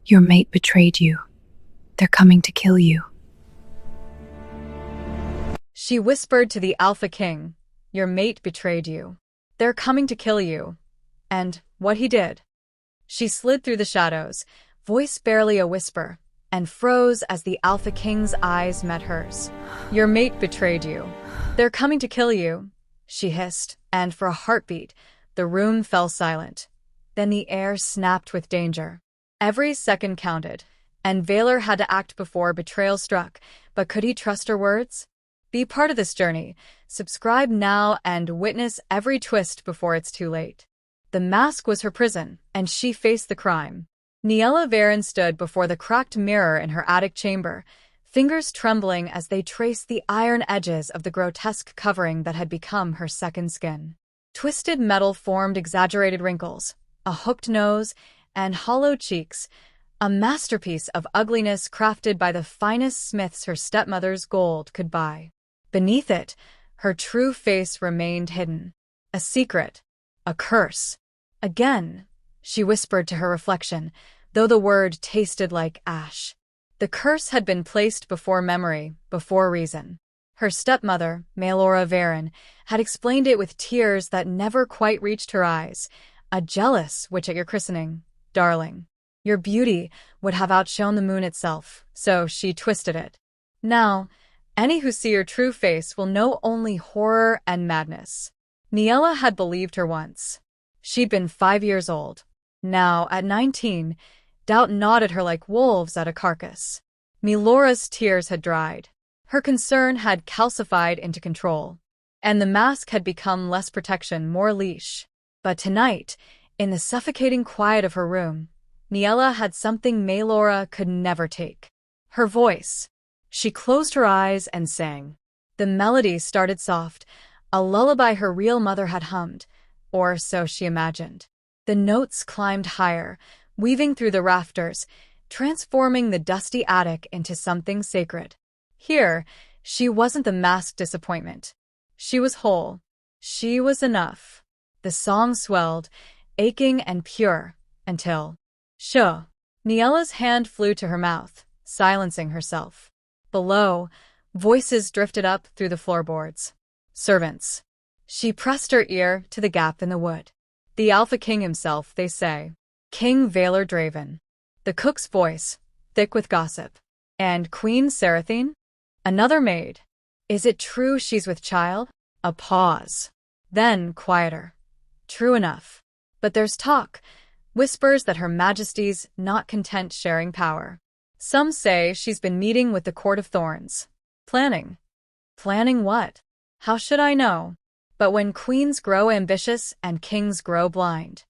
Your mate betrayed you. They're coming to kill you. She whispered to the Alpha King, "Your mate betrayed you. They're coming to kill you." And what he did. She slid through the shadows, voice barely a whisper, and froze as the Alpha King's eyes met hers. "Your mate betrayed you. They're coming to kill you," she hissed, and for a heartbeat, the room fell silent. Then the air snapped with danger. Every second counted, and Valor had to act before betrayal struck, but could he trust her words? Be part of this journey. Subscribe now and witness every twist before it's too late. The mask was her prison, and she faced the crime. Niella Varen stood before the cracked mirror in her attic chamber, fingers trembling as they traced the iron edges of the grotesque covering that had become her second skin. Twisted metal formed exaggerated wrinkles, a hooked nose, and hollow cheeks, a masterpiece of ugliness crafted by the finest smiths her stepmother's gold could buy. Beneath it, her true face remained hidden. A secret. A curse. Again, she whispered to her reflection, though the word tasted like ash. The curse had been placed before memory, before reason. Her stepmother, Maelora Varen, had explained it with tears that never quite reached her eyes. A jealous witch at your christening, darling. Your beauty would have outshone the moon itself, so she twisted it. Now, any who see your true face will know only horror and madness. Niella had believed her once. She'd been 5 years old. Now, at 19, doubt gnawed at her like wolves at a carcass. Melora's tears had dried. Her concern had calcified into control, and the mask had become less protection, more leash. But tonight, in the suffocating quiet of her room, Niella had something Maelora could never take. Her voice. She closed her eyes and sang. The melody started soft, a lullaby her real mother had hummed, or so she imagined. The notes climbed higher, weaving through the rafters, transforming the dusty attic into something sacred. Here, she wasn't the masked disappointment. She was whole. She was enough. The song swelled, aching and pure, until... Shh! Niella's hand flew to her mouth, silencing herself. Below, voices drifted up through the floorboards. Servants. She pressed her ear to the gap in the wood. The Alpha King himself, they say. King Valor Draven. The cook's voice, thick with gossip. And Queen Seraphine? Another maid. Is it true she's with child? A pause. Then, quieter. True enough. But there's talk, whispers that Her Majesty's not content sharing power. Some say she's been meeting with the Court of Thorns. Planning. Planning what? How should I know? But when queens grow ambitious and kings grow blind.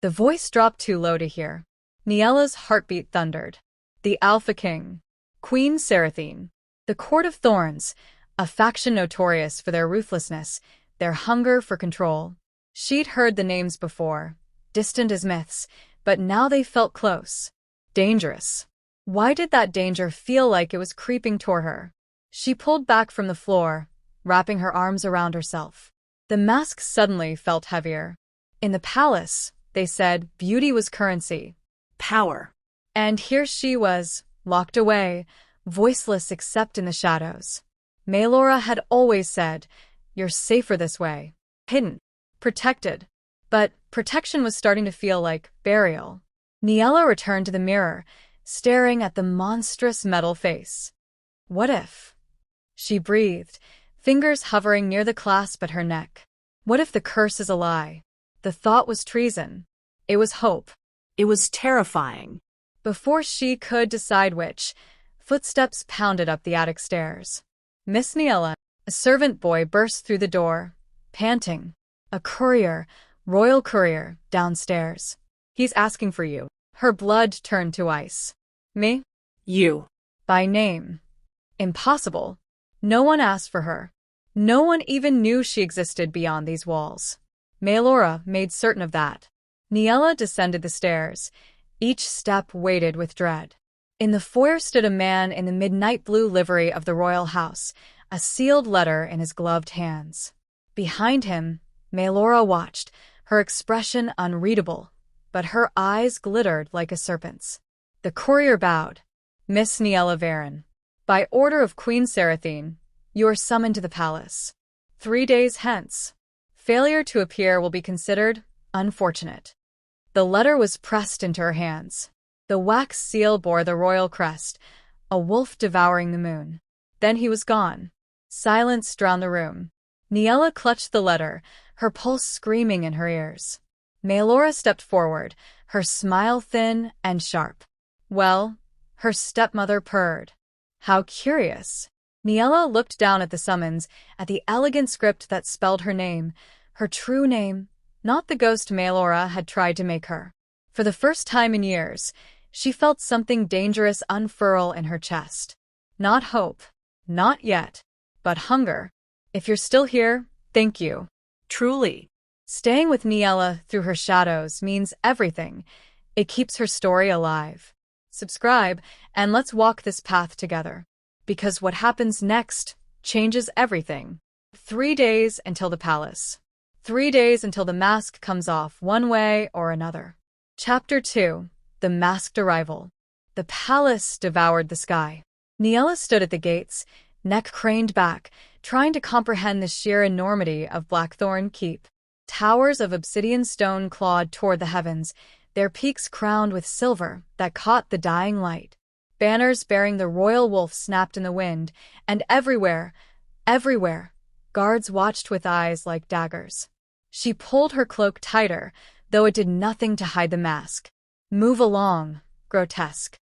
The voice dropped too low to hear. Niella's heartbeat thundered. The Alpha King. Queen Seraphine. The Court of Thorns, a faction notorious for their ruthlessness, their hunger for control. She'd heard the names before, distant as myths, but now they felt close. Dangerous. Why did that danger feel like it was creeping toward her? She pulled back from the floor, wrapping her arms around herself. The mask suddenly felt heavier. In the palace, they said, beauty was currency. Power. And here she was, locked away, voiceless except in the shadows. Maelora had always said, you're safer this way. Hidden. Protected. But protection was starting to feel like burial. Niella returned to the mirror, staring at the monstrous metal face. What if? She breathed, fingers hovering near the clasp at her neck. What if the curse is a lie? The thought was treason. It was hope. It was terrifying. Before she could decide which, footsteps pounded up the attic stairs. Miss Niella, a servant boy burst through the door, panting. A courier, royal courier, downstairs. He's asking for you. Her blood turned to ice. Me? You. By name. Impossible. No one asked for her. No one even knew she existed beyond these walls. Maelora made certain of that. Niella descended the stairs, each step weighted with dread. In the foyer stood a man in the midnight blue livery of the royal house, a sealed letter in his gloved hands. Behind him, Maelora watched, her expression unreadable, but her eyes glittered like a serpent's. The courier bowed. Miss Niella Varen, by order of Queen Serathine, you are summoned to the palace. 3 days hence. Failure to appear will be considered unfortunate. The letter was pressed into her hands. The wax seal bore the royal crest, a wolf devouring the moon. Then he was gone. Silence drowned the room. Niella clutched the letter, her pulse screaming in her ears. Maelora stepped forward, her smile thin and sharp. Well, her stepmother purred. How curious. Niella looked down at the summons, at the elegant script that spelled her name, her true name, not the ghost Maelora had tried to make her. For the first time in years, she felt something dangerous unfurl in her chest. Not hope, not yet, but hunger. If you're still here, thank you. Truly. Staying with Niella through her shadows means everything. It keeps her story alive. Subscribe, and let's walk this path together. Because what happens next changes everything. 3 days until the palace. 3 days until the mask comes off one way or another. Chapter 2. The Masked Arrival. The palace devoured the sky. Niella stood at the gates, neck craned back, trying to comprehend the sheer enormity of Blackthorn Keep. Towers of obsidian stone clawed toward the heavens, their peaks crowned with silver that caught the dying light. Banners bearing the royal wolf snapped in the wind, and everywhere, guards watched with eyes like daggers. She pulled her cloak tighter, though it did nothing to hide the mask. Move along, grotesque.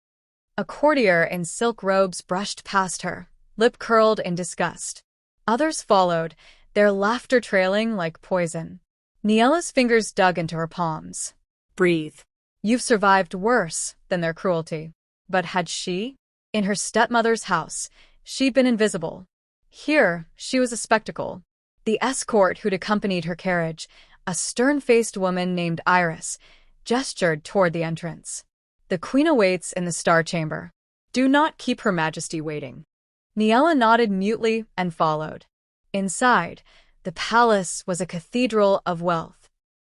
A courtier in silk robes brushed past her, lip curled in disgust. Others followed, their laughter trailing like poison. Niella's fingers dug into her palms. Breathe. You've survived worse than their cruelty. But had she? In her stepmother's house, she'd been invisible. Here, she was a spectacle. The escort who'd accompanied her carriage, a stern-faced woman named Iris, gestured toward the entrance. The queen awaits in the Star Chamber. Do not keep Her Majesty waiting. Niella nodded mutely and followed. Inside, the palace was a cathedral of wealth.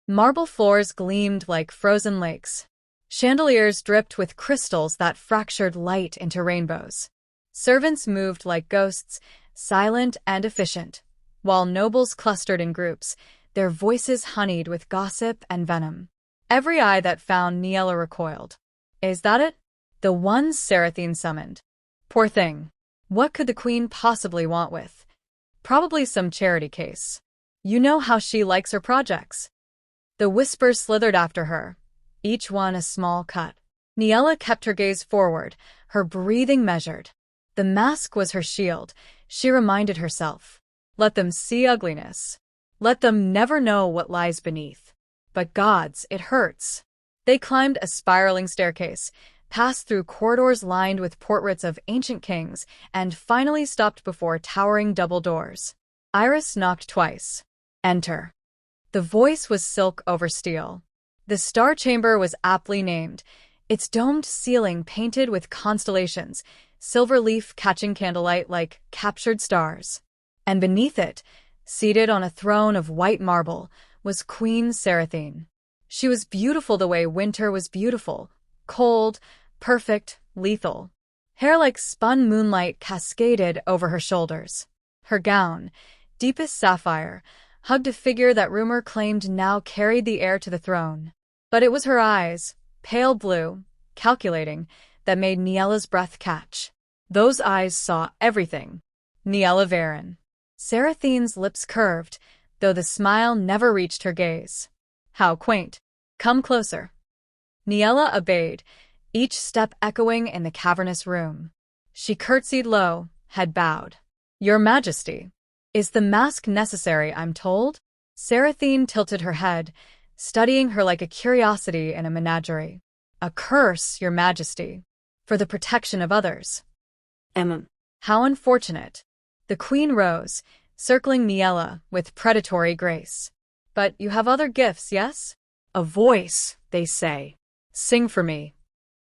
Marble floors gleamed like frozen lakes. Chandeliers dripped with crystals that fractured light into rainbows. Servants moved like ghosts, silent and efficient, while nobles clustered in groups, their voices honeyed with gossip and venom. Every eye that found Niella recoiled. Is that it? The one Serathine summoned. Poor thing. What could the queen possibly want with? Probably some charity case. You know how she likes her projects. The whispers slithered after her, each one a small cut. Niella kept her gaze forward, her breathing measured. The mask was her shield, she reminded herself. Let them see ugliness. Let them never know what lies beneath. But gods, it hurts. They climbed a spiraling staircase, passed through corridors lined with portraits of ancient kings, and finally stopped before towering double doors. Iris knocked twice. Enter. The voice was silk over steel. The Star Chamber was aptly named, its domed ceiling painted with constellations, silver leaf catching candlelight like captured stars. And beneath it, seated on a throne of white marble, was Queen Serathine. She was beautiful the way winter was beautiful, cold, perfect, lethal. Hair like spun moonlight cascaded over her shoulders. Her gown, deepest sapphire, hugged a figure that rumor claimed now carried the heir to the throne. But it was her eyes, pale blue, calculating, that made Niella's breath catch. Those eyes saw everything. Niella Varen. Serathine's lips curved, though the smile never reached her gaze. How quaint. Come closer. Niella obeyed, each step echoing in the cavernous room. She curtsied low, head bowed. Your Majesty. Is the mask necessary, I'm told? Serathine tilted her head, studying her like a curiosity in a menagerie. A curse, Your Majesty. For the protection of others. How unfortunate. The queen rose, circling Niella with predatory grace. But you have other gifts, yes? A voice, they say. Sing for me.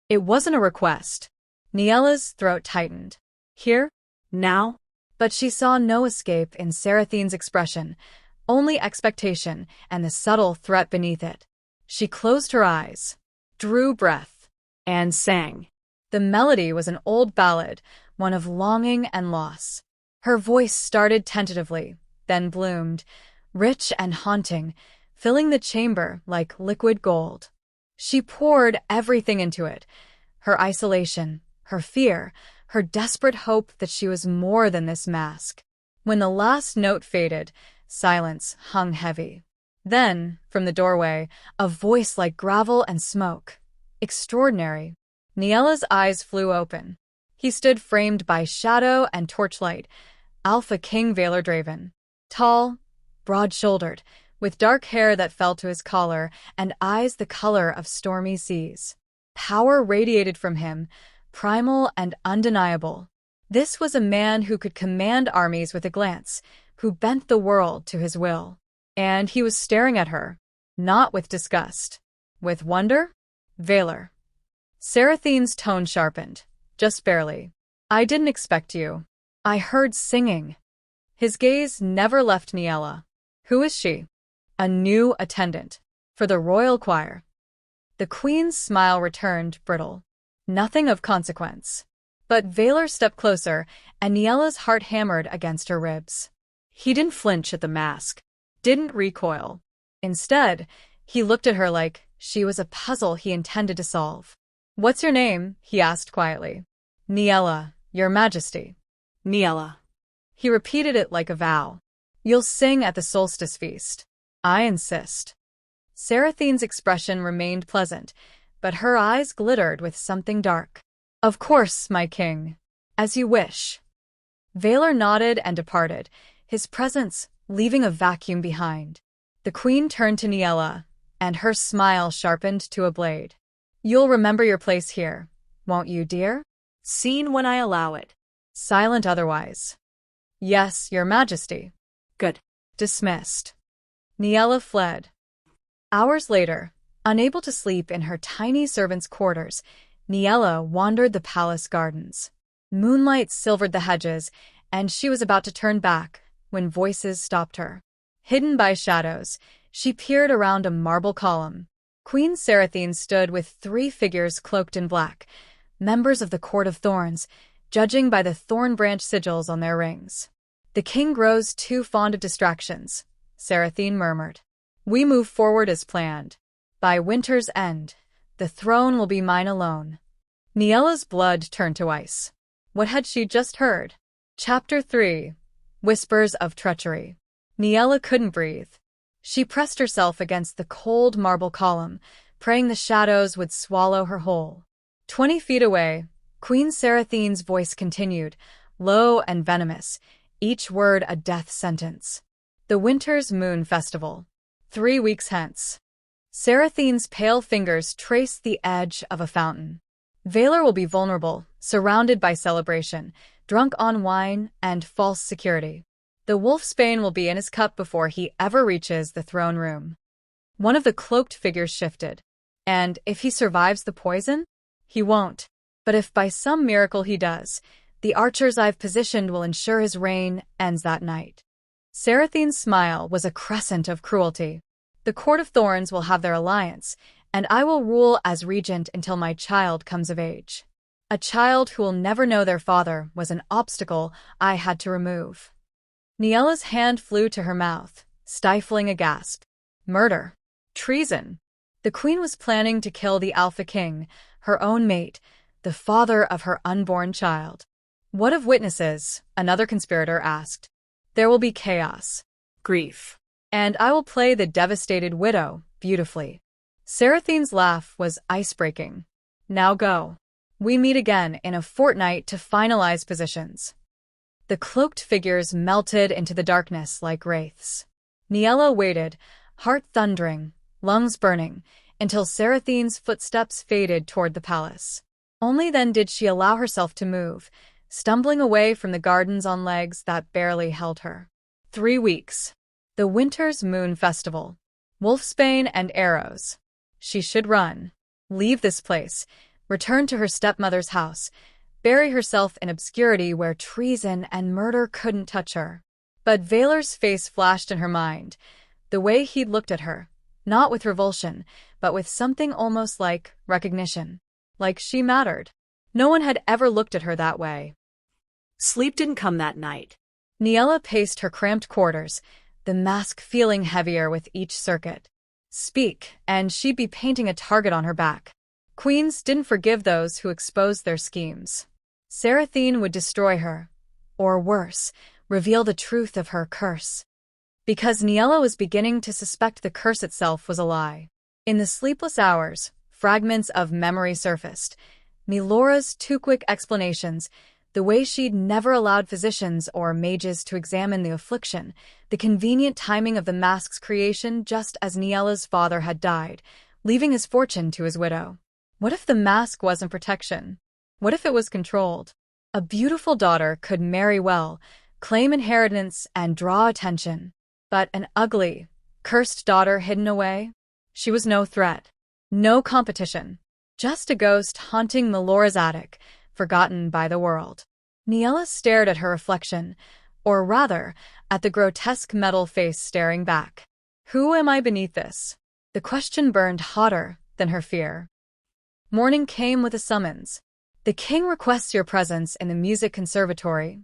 It wasn't a request. Niella's throat tightened. Here? Now? But she saw no escape in Serathine's expression, only expectation and the subtle threat beneath it. She closed her eyes, drew breath, and sang. The melody was an old ballad, one of longing and loss. Her voice started tentatively, then bloomed, rich and haunting, filling the chamber like liquid gold. She poured everything into it, her isolation, her fear, her desperate hope that she was more than this mask. When the last note faded, silence hung heavy. Then, from the doorway, a voice like gravel and smoke. Extraordinary. Niella's eyes flew open. He stood framed by shadow and torchlight, AlphaKingRevenge. Tall, broad-shouldered, with dark hair that fell to his collar and eyes the color of stormy seas. Power radiated from him, primal and undeniable. This was a man who could command armies with a glance, who bent the world to his will. And he was staring at her, not with disgust. With wonder? Valor. Sarathine's tone sharpened, just barely. I didn't expect you. I heard singing. His gaze never left Niella. Who is she? A new attendant. For the royal choir. The queen's smile returned, brittle. Nothing of consequence. But Valor stepped closer, and Niella's heart hammered against her ribs. He didn't flinch at the mask. Didn't recoil. Instead, he looked at her like she was a puzzle he intended to solve. "What's your name?" he asked quietly. "Niella, Your Majesty." "Niella." He repeated it like a vow. "You'll sing at the solstice feast. I insist." Sarathine's expression remained pleasant, but her eyes glittered with something dark. "Of course, my king. As you wish." Valor nodded and departed, his presence leaving a vacuum behind. The queen turned to Niella, and her smile sharpened to a blade. "You'll remember your place here, won't you, dear?" "Seen when I allow it." Silent otherwise. "Yes, Your Majesty." "Good." Dismissed. Niella fled. Hours later, unable to sleep in her tiny servants' quarters, Niella wandered the palace gardens. Moonlight silvered the hedges, and she was about to turn back when voices stopped her. Hidden by shadows, she peered around a marble column. Queen Sarathine stood with 3 figures cloaked in black, members of the Court of Thorns, judging by the thorn branch sigils on their rings. "The king grows too fond of distractions," Sarathine murmured. "We move forward as planned. By winter's end, the throne will be mine alone." Niella's blood turned to ice. What had she just heard? Chapter 3. Whispers of Treachery. Niella couldn't breathe. She pressed herself against the cold marble column, praying the shadows would swallow her whole. 20 feet away, Queen Sarathine's voice continued, low and venomous, each word a death sentence. "The Winter's Moon Festival. 3 weeks hence." Sarathine's pale fingers traced the edge of a fountain. "Valor will be vulnerable, surrounded by celebration, drunk on wine and false security. The wolfsbane will be in his cup before he ever reaches the throne room." One of the cloaked figures shifted. "And if he survives the poison?" "He won't. But if by some miracle he does, the archers I've positioned will ensure his reign ends that night." Sarathine's smile was a crescent of cruelty. "The Court of Thorns will have their alliance, and I will rule as regent until my child comes of age. A child who will never know their father was an obstacle I had to remove." Niella's hand flew to her mouth, stifling a gasp. Murder. Treason. The queen was planning to kill the Alpha King, her own mate, the father of her unborn child. "What of witnesses?" another conspirator asked. "There will be chaos. Grief. And I will play the devastated widow beautifully." Sarathine's laugh was ice-breaking. "Now go. We meet again in a fortnight to finalize positions." The cloaked figures melted into the darkness like wraiths. Niella waited, heart thundering, lungs burning, until Sarathine's footsteps faded toward the palace. Only then did she allow herself to move, stumbling away from the gardens on legs that barely held her. 3 weeks. The Winter's Moon Festival. Wolfsbane and arrows. She should run. Leave this place. Return to her stepmother's house. Bury herself in obscurity where treason and murder couldn't touch her. But Valor's face flashed in her mind. The way he'd looked at her. Not with revulsion, but with something almost like recognition. Like she mattered. No one had ever looked at her that way. Sleep didn't come that night. Niella paced her cramped quarters, the mask feeling heavier with each circuit. Speak, and she'd be painting a target on her back. Queens didn't forgive those who exposed their schemes. Seraphine would destroy her, or worse, reveal the truth of her curse. Because Niella was beginning to suspect the curse itself was a lie. In the sleepless hours, fragments of memory surfaced. Melora's two quick explanations, the way she'd never allowed physicians or mages to examine the affliction, the convenient timing of the mask's creation just as Niella's father had died, leaving his fortune to his widow. What if the mask wasn't protection? What if it was controlled? A beautiful daughter could marry well, claim inheritance, and draw attention. But an ugly, cursed daughter hidden away? She was no threat. No competition. Just a ghost haunting Melora's attic, forgotten by the world. Niella stared at her reflection, or rather, at the grotesque metal face staring back. Who am I beneath this? The question burned hotter than her fear. Morning came with a summons. The king requests your presence in the music conservatory,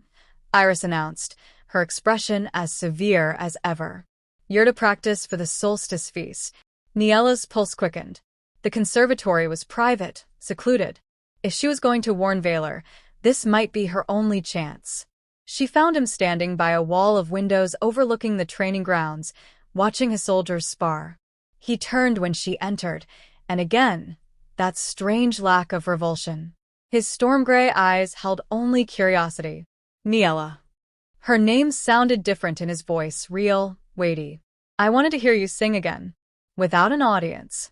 Iris announced, her expression as severe as ever. You're to practice for the solstice feast. Niella's pulse quickened. The conservatory was private, secluded. If she was going to warn Valor, this might be her only chance. She found him standing by a wall of windows overlooking the training grounds, watching his soldiers spar. He turned when she entered, and again, that strange lack of revulsion. His storm-gray eyes held only curiosity. Niella. Her name sounded different in his voice, real, weighty. I wanted to hear you sing again. Without an audience.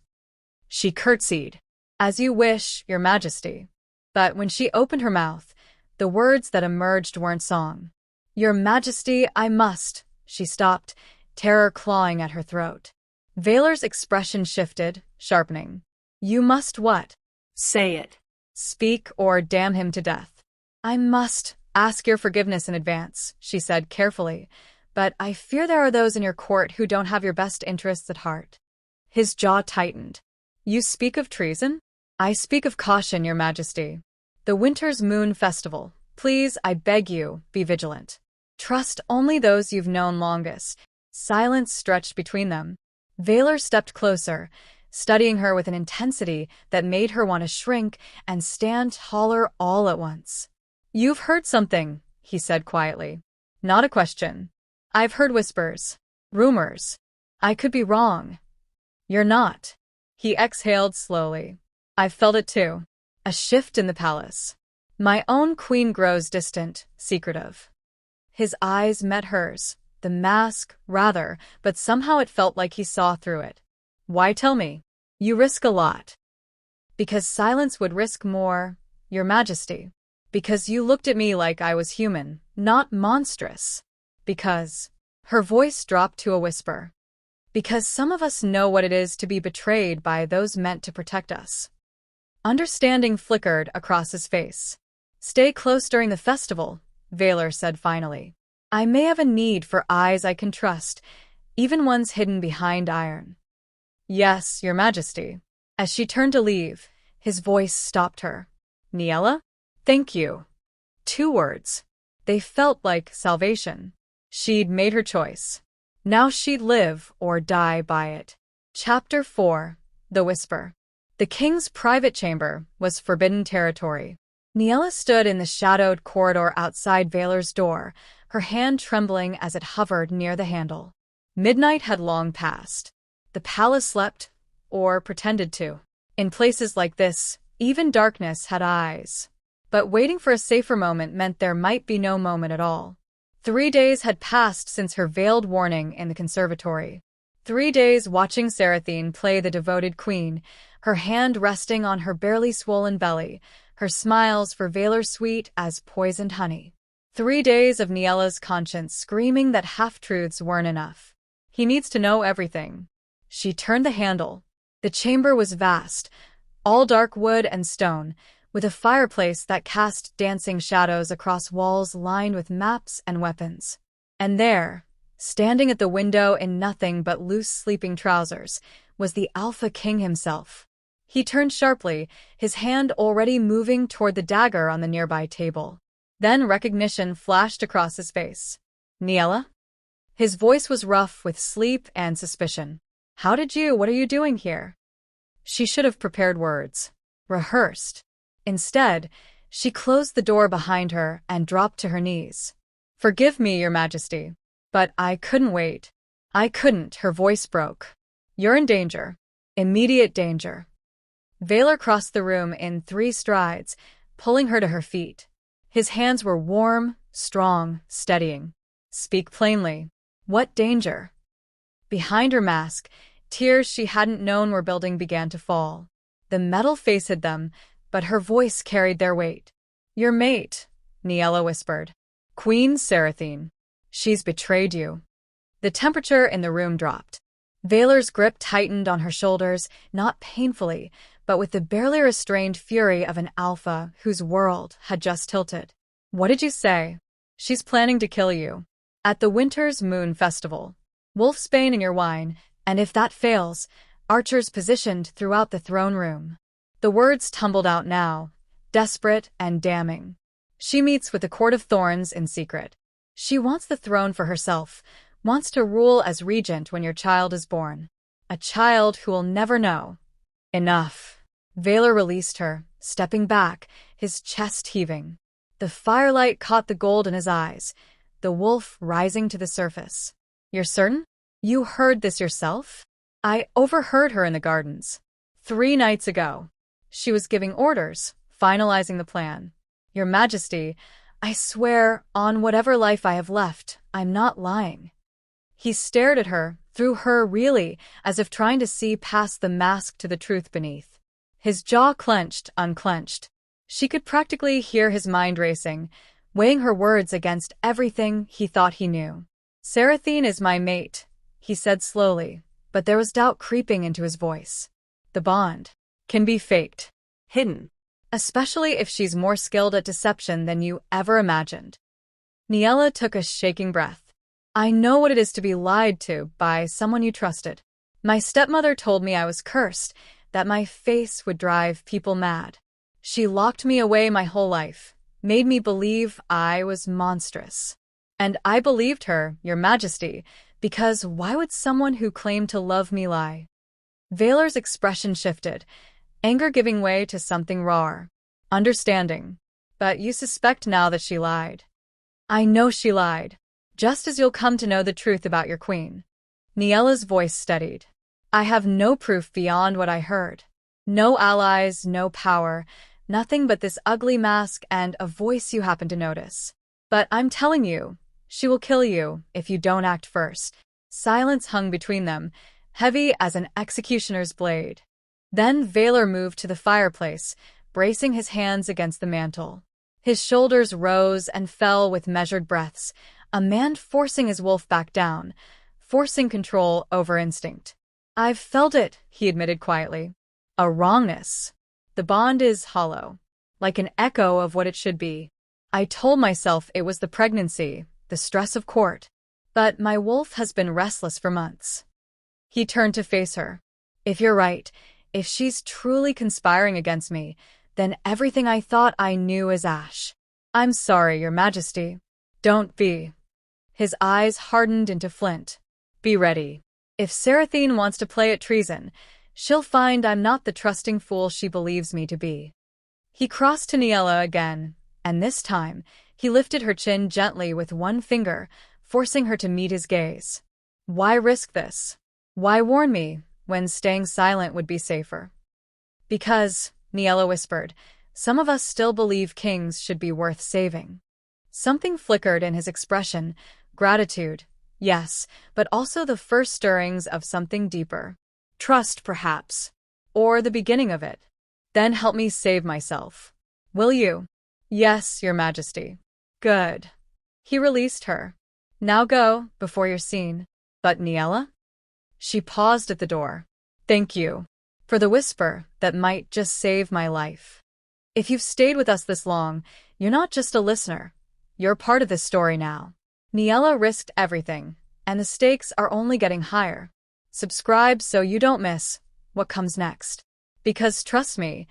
She curtsied. As you wish, your majesty. But when she opened her mouth, the words that emerged weren't song. Your majesty, I must. She stopped, terror clawing at her throat. Valor's expression shifted, sharpening. You must what? Say it. Speak or damn him to death. I must ask your forgiveness in advance, she said carefully, but I fear there are those in your court who don't have your best interests at heart. His jaw tightened. You speak of treason? I speak of caution, your majesty. The Winter's Moon Festival. Please, I beg you, be vigilant. Trust only those you've known longest. Silence stretched between them. Valor stepped closer, studying her with an intensity that made her want to shrink and stand taller all at once. You've heard something, he said quietly. Not a question. I've heard whispers. Rumors. I could be wrong. You're not. He exhaled slowly. I've felt it too. A shift in the palace. My own queen grows distant, secretive. His eyes met hers, the mask, rather, but somehow it felt like he saw through it. Why tell me? You risk a lot. Because silence would risk more, your majesty. Because you looked at me like I was human, not monstrous. Because... Her voice dropped to a whisper. Because some of us know what it is to be betrayed by those meant to protect us. Understanding flickered across his face. Stay close during the festival, Valor said finally. I may have a need for eyes I can trust, even ones hidden behind iron. Yes, your majesty. As she turned to leave, his voice stopped her. Niella? Thank you. 2 words. They felt like salvation. She'd made her choice. Now she'd live or die by it. Chapter 4. The Whisper. The king's private chamber was forbidden territory. Niella stood in the shadowed corridor outside Valor's door, her hand trembling as it hovered near the handle. Midnight had long passed. The palace slept, or pretended to. In places like this, even darkness had eyes. But waiting for a safer moment meant there might be no moment at all. 3 days had passed since her veiled warning in the conservatory. 3 days watching Seraphine play the devoted queen, her hand resting on her barely swollen belly, her smiles for Valor sweet as poisoned honey. 3 days of Niella's conscience screaming that half-truths weren't enough. He needs to know everything. She turned the handle. The chamber was vast, all dark wood and stone, with a fireplace that cast dancing shadows across walls lined with maps and weapons. And there, standing at the window in nothing but loose sleeping trousers, was the Alpha King himself. He turned sharply, his hand already moving toward the dagger on the nearby table. Then recognition flashed across his face. Niella? His voice was rough with sleep and suspicion. What are you doing here? She should have prepared words. Rehearsed. Instead, she closed the door behind her and dropped to her knees. Forgive me, Your Majesty, but I couldn't wait. I couldn't, her voice broke. You're in danger. Immediate danger. Valor crossed the room in 3 strides, pulling her to her feet. His hands were warm, strong, steadying. Speak plainly. What danger? Behind her mask, tears she hadn't known were building began to fall. The metal face hid them, but her voice carried their weight. Your mate, Niella whispered. Queen Seraphine. She's betrayed you. The temperature in the room dropped. Valor's grip tightened on her shoulders, not painfully, but with the barely restrained fury of an alpha whose world had just tilted. What did you say? She's planning to kill you. At the Winter's Moon Festival. Wolfsbane in your wine, and if that fails, archers positioned throughout the throne room. The words tumbled out now, desperate and damning. She meets with the Court of Thorns in secret. She wants the throne for herself, wants to rule as regent when your child is born. A child who will never know. Enough. Valor released her, stepping back, his chest heaving. The firelight caught the gold in his eyes, the wolf rising to the surface. You're certain? You heard this yourself? I overheard her in the gardens. 3 nights ago. She was giving orders, finalizing the plan. Your Majesty, I swear, on whatever life I have left, I'm not lying. He stared at her, through her really, as if trying to see past the mask to the truth beneath. His jaw clenched, unclenched. She could practically hear his mind racing, weighing her words against everything he thought he knew. Seraphine is my mate, he said slowly, but there was doubt creeping into his voice. The bond can be faked, Hidden. especially if she's more skilled at deception than you ever imagined. Niella took a shaking breath. I know what it is to be lied to by someone you trusted. My stepmother told me I was cursed, that my face would drive people mad. She locked me away my whole life, made me believe I was monstrous. And I believed her, Your Majesty, because why would someone who claimed to love me lie? Valor's expression shifted, anger giving way to something rawer. Understanding. But you suspect now that she lied. I know she lied, just as you'll come to know the truth about your queen. Niella's voice steadied. I have no proof beyond what I heard. No allies, no power, nothing but this ugly mask and a voice you happen to notice. But I'm telling you, she will kill you if you don't act first. Silence hung between them, heavy as an executioner's blade. Then Valor moved to the fireplace, bracing his hands against the mantel. His shoulders rose and fell with measured breaths, a man forcing his wolf back down, forcing control over instinct. I've felt it, he admitted quietly. A wrongness. The bond is hollow, like an echo of what it should be. I told myself it was the pregnancy, the stress of court. But my wolf has been restless for months. He turned to face her. If you're right, if she's truly conspiring against me, then everything I thought I knew is ash. I'm sorry, Your Majesty. Don't be. His eyes hardened into flint. Be ready. If Seraphine wants to play at treason, she'll find I'm not the trusting fool she believes me to be. He crossed to Niella again, and this time, he lifted her chin gently with one finger, forcing her to meet his gaze. Why risk this? Why warn me, when staying silent would be safer? Because, Niella whispered, some of us still believe kings should be worth saving. Something flickered in his expression, gratitude, yes, but also the first stirrings of something deeper. Trust, perhaps. Or the beginning of it. Then help me save myself. Will you? Yes, Your Majesty. Good. He released her. Now go, before you're seen. But Niella? She paused at the door. Thank you. For the whisper that might just save my life. If you've stayed with us this long, you're not just a listener. You're part of this story now. Niella risked everything, and the stakes are only getting higher. Subscribe so you don't miss what comes next. Because trust me,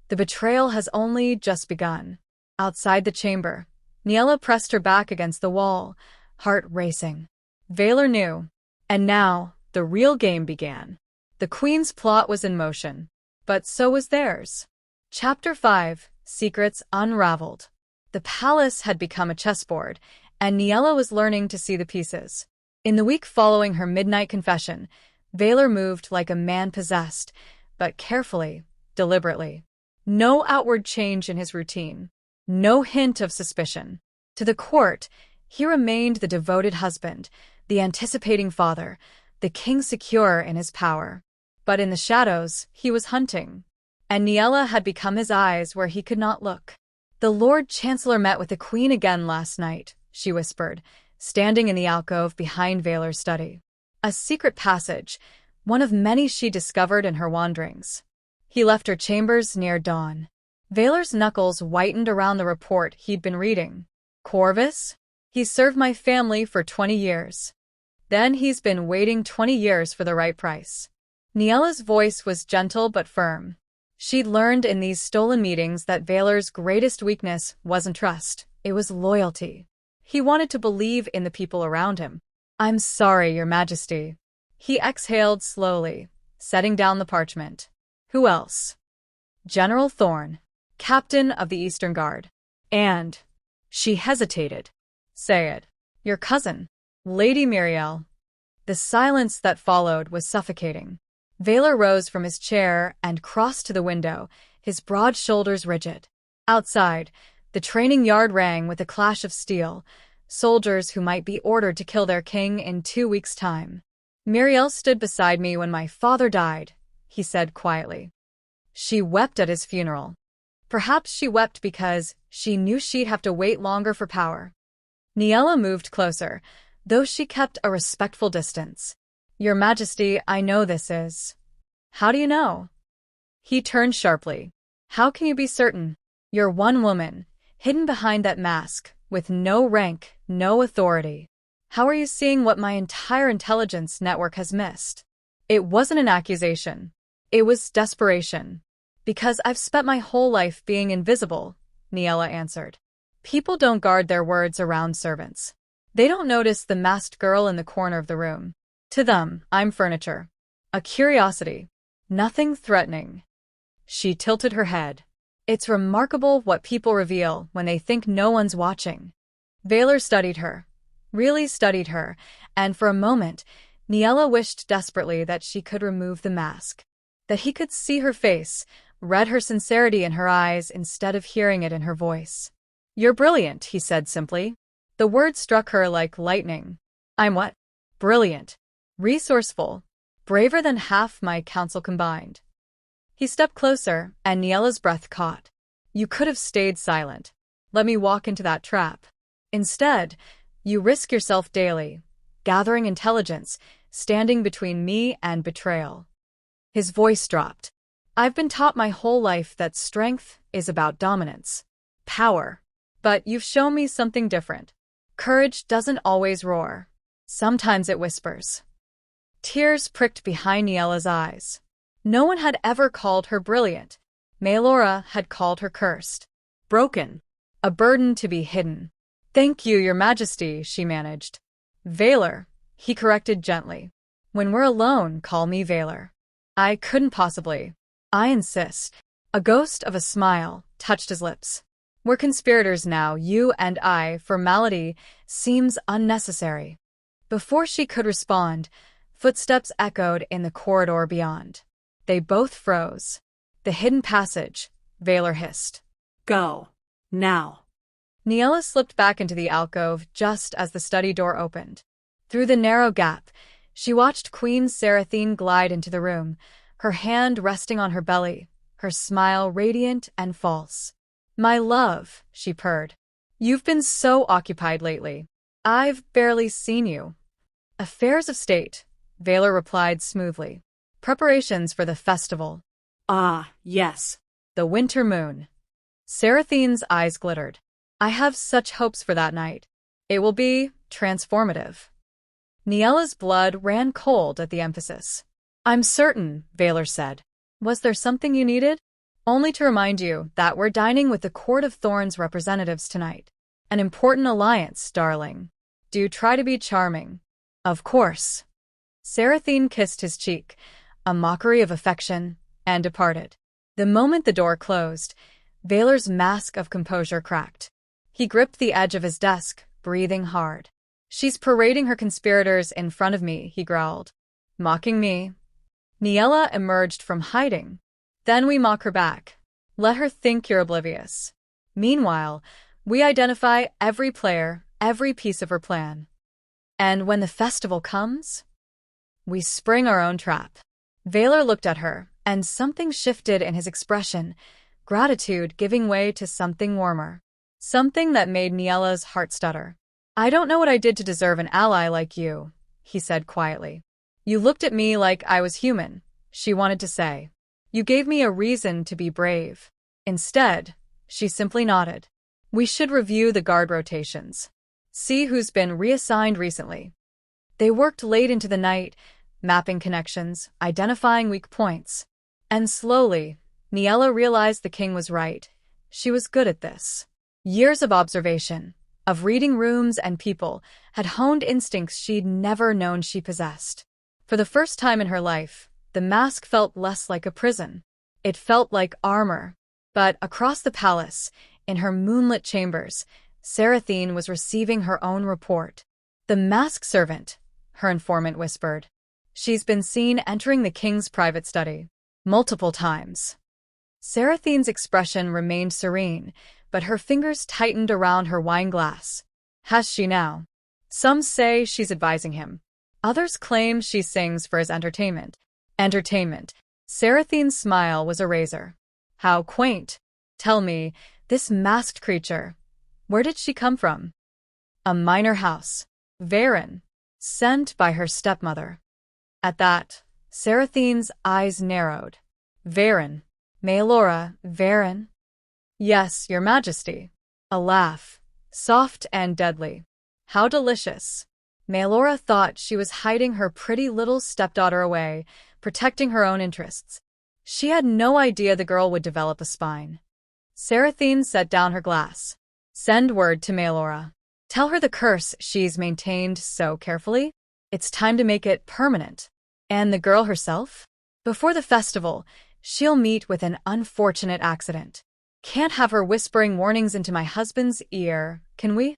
the betrayal has only just begun. Outside the chamber, Niella pressed her back against the wall, heart racing. Vaylor knew. And now, the real game began. The Queen's plot was in motion, but so was theirs. Chapter 5, Secrets Unraveled. The palace had become a chessboard, and Niella was learning to see the pieces. In the week following her midnight confession, Vaylor moved like a man possessed, but carefully, deliberately. No outward change in his routine. No hint of suspicion. To the court, he remained the devoted husband, the anticipating father, the king secure in his power. But in the shadows, he was hunting. And Niella had become his eyes where he could not look. "The Lord Chancellor met with the Queen again last night," she whispered, standing in the alcove behind Vaylor's study. A secret passage, one of many she discovered in her wanderings. He left her chambers near dawn. Vaylor's knuckles whitened around the report he'd been reading. Corvus? He served my family for 20 years. Then he's been waiting 20 years for the right price. Niella's voice was gentle but firm. She'd learned in these stolen meetings that Vaylor's greatest weakness wasn't trust, it was loyalty. He wanted to believe in the people around him. "I'm sorry, Your Majesty." He exhaled slowly, setting down the parchment. "Who else?" "General Thorne, captain of the Eastern Guard. And..." She hesitated. "Say it." "Your cousin, Lady Muriel." The silence that followed was suffocating. Vaylor rose from his chair and crossed to the window, his broad shoulders rigid. Outside, the training yard rang with a clash of steel, soldiers who might be ordered to kill their king in 2 weeks' time. "Muriel stood beside me when my father died," he said quietly. She wept at his funeral. Perhaps she wept because she knew she'd have to wait longer for power. Niella moved closer, though she kept a respectful distance. "Your Majesty, I know this is..." "How do you know?" He turned sharply. "How can you be certain? You're one woman, hidden behind that mask, with no rank, no authority. How are you seeing what my entire intelligence network has missed?" It wasn't an accusation. It was desperation. "Because I've spent my whole life being invisible," Niella answered. "People don't guard their words around servants. They don't notice the masked girl in the corner of the room. To them, I'm furniture. A curiosity. Nothing threatening." She tilted her head. "It's remarkable what people reveal when they think no one's watching." Vaylor studied her. Really studied her, and for a moment, Niella wished desperately that she could remove the mask. That he could see her face, read her sincerity in her eyes instead of hearing it in her voice. "You're brilliant," he said simply. The word struck her like lightning. "I'm what?" "Brilliant. Resourceful. Braver than half my council combined." He stepped closer, and Niella's breath caught. "You could have stayed silent. Let me walk into that trap. Instead, you risk yourself daily, gathering intelligence, standing between me and betrayal." His voice dropped. "I've been taught my whole life that strength is about dominance. Power. But you've shown me something different. Courage doesn't always roar. Sometimes it whispers." Tears pricked behind Niella's eyes. No one had ever called her brilliant. Maelora had called her cursed. Broken. A burden to be hidden. "Thank you, Your Majesty," she managed. "Vaylor," he corrected gently. "When we're alone, call me Vaylor." "I couldn't possibly." "I insist." A ghost of a smile touched his lips. "We're conspirators now, you and I. Formality seems unnecessary." Before she could respond, footsteps echoed in the corridor beyond. They both froze. "The hidden passage," Vaylor hissed. "Go. Now." Niella slipped back into the alcove just as the study door opened. Through the narrow gap, she watched Queen Seraphine glide into the room, her hand resting on her belly, her smile radiant and false. "My love," she purred. "You've been so occupied lately. I've barely seen you." "Affairs of state," Vaylor replied smoothly. "Preparations for the festival." "Ah, yes." "The winter moon." Seraphine's eyes glittered. "I have such hopes for that night. It will be transformative." Niella's blood ran cold at the emphasis. "I'm certain," Vaylor said. Was there something you needed? Only to remind you that we're dining with the Court of Thorns representatives tonight. An important alliance, darling. Do try to be charming. Of course. Seraphine kissed his cheek, a mockery of affection, and departed. The moment the door closed, Valor's mask of composure cracked. He gripped the edge of his desk, breathing hard. She's parading her conspirators in front of me, he growled. Mocking me? Niella emerged from hiding. Then we mock her back. Let her think you're oblivious. Meanwhile, we identify every player, every piece of her plan. And when the festival comes, we spring our own trap. Valor looked at her, and something shifted in his expression, gratitude giving way to something warmer. Something that made Niella's heart stutter. I don't know what I did to deserve an ally like you, he said quietly. You looked at me like I was human, she wanted to say. You gave me a reason to be brave. Instead, she simply nodded. We should review the guard rotations. See who's been reassigned recently. They worked late into the night, mapping connections, identifying weak points. And slowly, Niella realized the king was right. She was good at this. Years of observation, of reading rooms and people, had honed instincts she'd never known she possessed. For the first time in her life, the mask felt less like a prison. It felt like armor. But across the palace, in her moonlit chambers, Seraphine was receiving her own report. The masked servant, her informant whispered. She's been seen entering the king's private study. Multiple times. Seraphine's expression remained serene, but her fingers tightened around her wine glass. Has she now? Some say she's advising him. Others claim she sings for his entertainment. Entertainment. Seraphine's smile was a razor. How quaint. Tell me, this masked creature, where did she come from? A minor house. Varen. Sent by her stepmother. At that, Seraphine's eyes narrowed. Varen. Maelora, Varen? Yes, your majesty. A laugh. Soft and deadly. How delicious. Maelora thought she was hiding her pretty little stepdaughter away, protecting her own interests. She had no idea the girl would develop a spine. Seraphine set down her glass. Send word to Maelora. Tell her the curse she's maintained so carefully. It's time to make it permanent. And the girl herself? Before the festival, she'll meet with an unfortunate accident. Can't have her whispering warnings into my husband's ear, can we?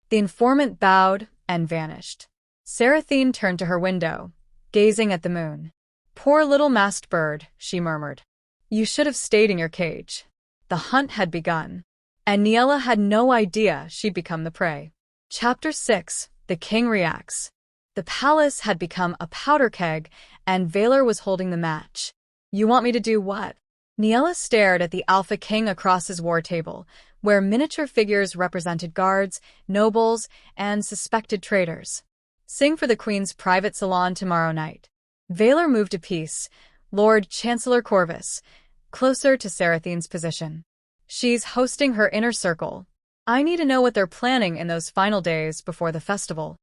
The informant bowed and vanished. Seraphine turned to her window, gazing at the moon. Poor little masked bird, she murmured. You should have stayed in your cage. The hunt had begun, and Niella had no idea she'd become the prey. Chapter 6. The King Reacts. The palace had become a powder keg, and Valor was holding the match. You want me to do what? Niella stared at the Alpha King across his war table, where miniature figures represented guards, nobles, and suspected traitors. Sing for the Queen's private salon tomorrow night. Valor moved a piece, Lord Chancellor Corvus, closer to Seraphine's position. She's hosting her inner circle. I need to know what they're planning in those final days before the festival.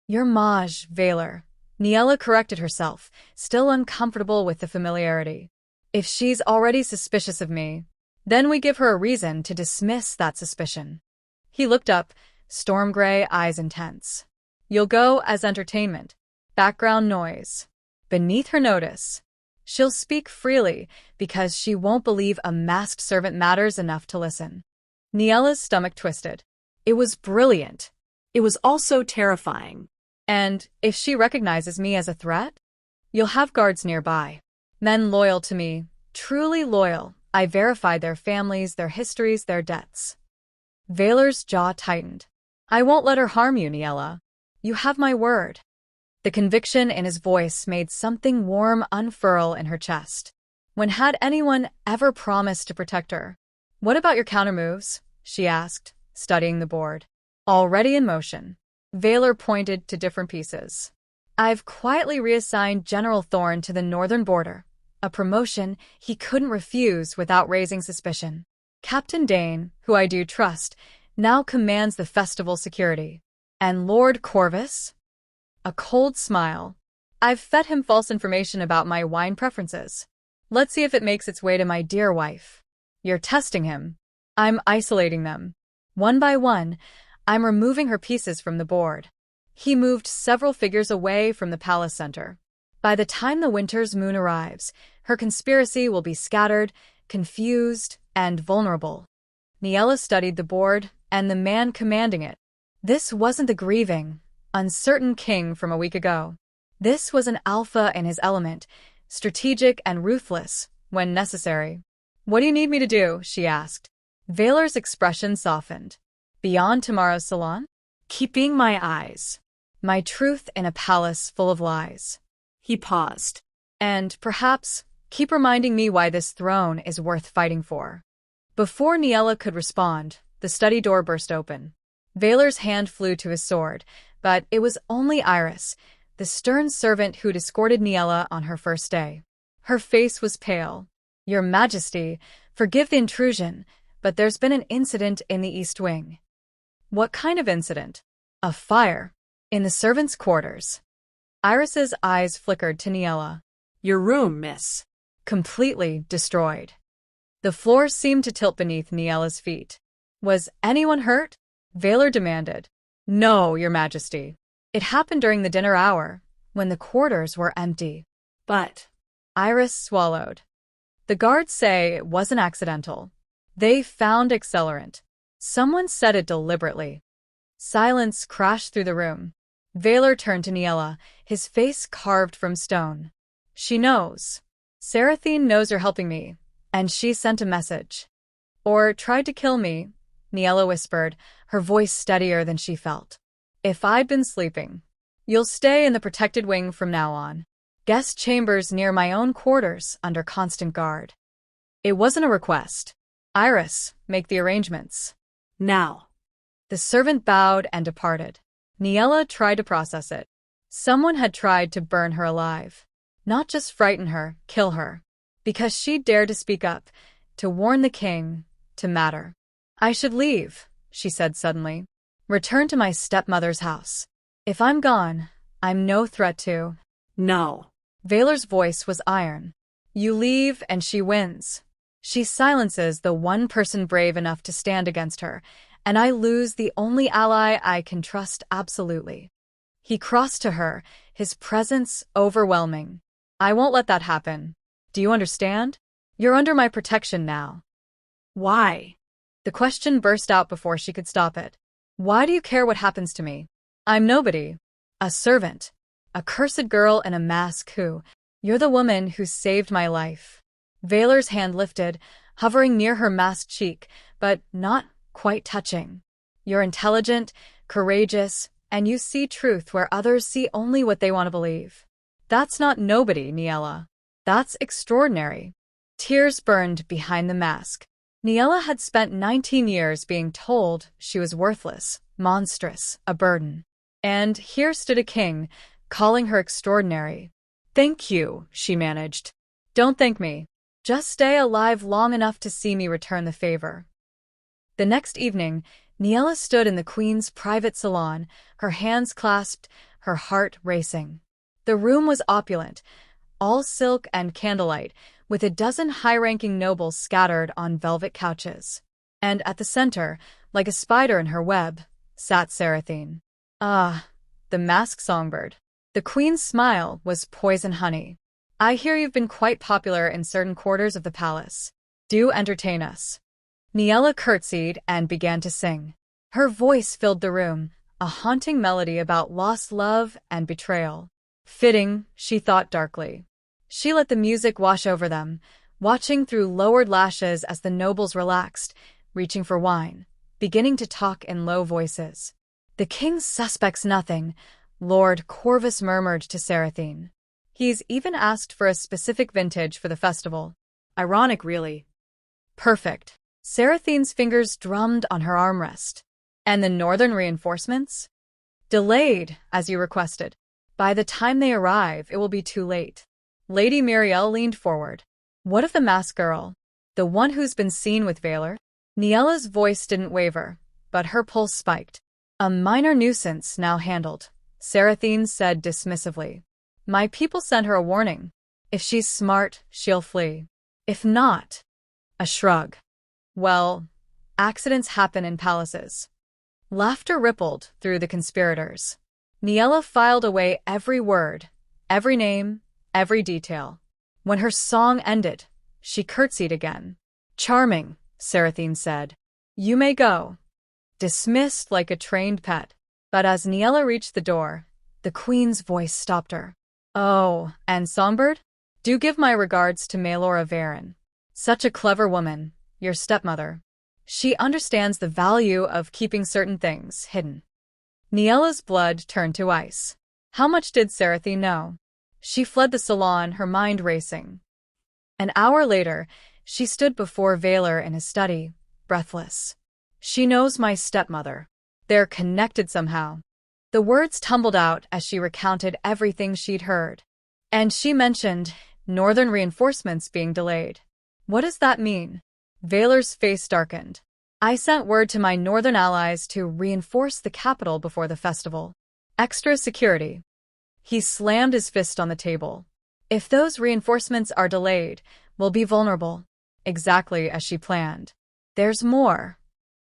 Your mage, Valor. Niella corrected herself, still uncomfortable with the familiarity. If she's already suspicious of me, then we give her a reason to dismiss that suspicion. He looked up, storm gray eyes intense. You'll go as entertainment. Background noise. Beneath her notice. She'll speak freely because she won't believe a masked servant matters enough to listen. Niella's stomach twisted. It was brilliant. It was also terrifying. And if she recognizes me as a threat, you'll have guards nearby. Men loyal to me, truly loyal. I verified their families, their histories, their debts. Valor's jaw tightened. I won't let her harm you, Niella. You have my word. The conviction in his voice made something warm unfurl in her chest. When had anyone ever promised to protect her? What about your countermoves? She asked, studying the board. Already in motion. Valor pointed to different pieces. I've quietly reassigned General Thorn to the northern border, a promotion he couldn't refuse without raising suspicion. Captain Dane, who I do trust, now commands the festival security. And Lord Corvus? A cold smile. I've fed him false information about my wine preferences. Let's see if it makes its way to my dear wife. You're testing him. I'm isolating them. One by one, I'm removing her pieces from the board. He moved several figures away from the palace center. By the time the winter's moon arrives, her conspiracy will be scattered, confused, and vulnerable. Niella studied the board and the man commanding it. This wasn't the grieving, uncertain king from a week ago. This was an alpha in his element, strategic and ruthless when necessary. What do you need me to do? She asked. Vaylor's expression softened. Beyond tomorrow's salon? Keeping my eyes. My truth in a palace full of lies. He paused. And perhaps keep reminding me why this throne is worth fighting for. Before Niella could respond, the study door burst open. Vaylor's hand flew to his sword, but it was only Iris, the stern servant who'd escorted Niella on her first day. Her face was pale. Your Majesty, forgive the intrusion, but there's been an incident in the East Wing. What kind of incident? A fire. In the servants' quarters. Iris's eyes flickered to Niella. Your room, miss. Completely destroyed. The floor seemed to tilt beneath Niella's feet. Was anyone hurt? Vaylor demanded. No, Your Majesty. It happened during the dinner hour, when the quarters were empty. But Iris swallowed. The guards say it wasn't accidental. They found accelerant. Someone said it deliberately. Silence crashed through the room. Vaylor turned to Niella, his face carved from stone. She knows. Seraphine knows you're helping me, and she sent a message. Or tried to kill me, Niella whispered, her voice steadier than she felt. If I'd been sleeping. You'll stay in the protected wing from now on. Guest chambers near my own quarters under constant guard. It wasn't a request. Iris, make the arrangements. Now. The servant bowed and departed. Niella tried to process it. Someone had tried to burn her alive. Not just frighten her, kill her. Because she dared to speak up, to warn the king, to matter. I should leave, she said suddenly. Return to my stepmother's house. If I'm gone, I'm no threat to... No. Vaylor's voice was iron. You leave and she wins. She silences the one person brave enough to stand against her, and I lose the only ally I can trust absolutely. He crossed to her, his presence overwhelming. I won't let that happen. Do you understand? You're under my protection now. Why? The question burst out before she could stop it. Why do you care what happens to me? I'm nobody. A servant. A cursed girl in a mask who... You're the woman who saved my life. Vaylor's hand lifted, hovering near her masked cheek, but not quite touching. You're intelligent, courageous, and you see truth where others see only what they want to believe. That's not nobody, Niella. That's extraordinary. Tears burned behind the mask. Niella had spent 19 years being told she was worthless, monstrous, a burden. And here stood a king, calling her extraordinary. Thank you, she managed. Don't thank me. Just stay alive long enough to see me return the favor. The next evening, Niella stood in the queen's private salon, her hands clasped, her heart racing. The room was opulent, all silk and candlelight, with a dozen high-ranking nobles scattered on velvet couches. And at the center, like a spider in her web, sat Seraphine. Ah, the masked songbird. The queen's smile was poison honey. I hear you've been quite popular in certain quarters of the palace. Do entertain us. Niella curtsied and began to sing. Her voice filled the room, a haunting melody about lost love and betrayal. Fitting, she thought darkly. She let the music wash over them, watching through lowered lashes as the nobles relaxed, reaching for wine, beginning to talk in low voices. The king suspects nothing, Lord Corvus murmured to Seraphine. He's even asked for a specific vintage for the festival. Ironic, really. Perfect. Seraphine's fingers drummed on her armrest. And the northern reinforcements? Delayed, as you requested. By the time they arrive, it will be too late. Lady Muriel leaned forward. What of the masked girl? The one who's been seen with Vaylor? Niella's voice didn't waver, but her pulse spiked. A minor nuisance now handled, Seraphine said dismissively. My people sent her a warning. If she's smart, she'll flee. If not, a shrug. Well, accidents happen in palaces. Laughter rippled through the conspirators. Niella filed away every word, every name, every detail. When her song ended, she curtsied again. "Charming," Seraphine said. "You may go." Dismissed like a trained pet. But as Niella reached the door, the queen's voice stopped her. "Oh, and Songbird? Do give my regards to Maelora Varen. Such a clever woman, your stepmother. She understands the value of keeping certain things hidden." Niella's blood turned to ice. How much did Seraphine know? She fled the salon, her mind racing. An hour later, she stood before Valor in his study, breathless. "She knows my stepmother. They're connected somehow." The words tumbled out as she recounted everything she'd heard. And she mentioned northern reinforcements being delayed. "What does that mean?" Valor's face darkened. "I sent word to my northern allies to reinforce the capital before the festival. Extra security." He slammed his fist on the table. "If those reinforcements are delayed, we'll be vulnerable." Exactly as she planned. "There's more."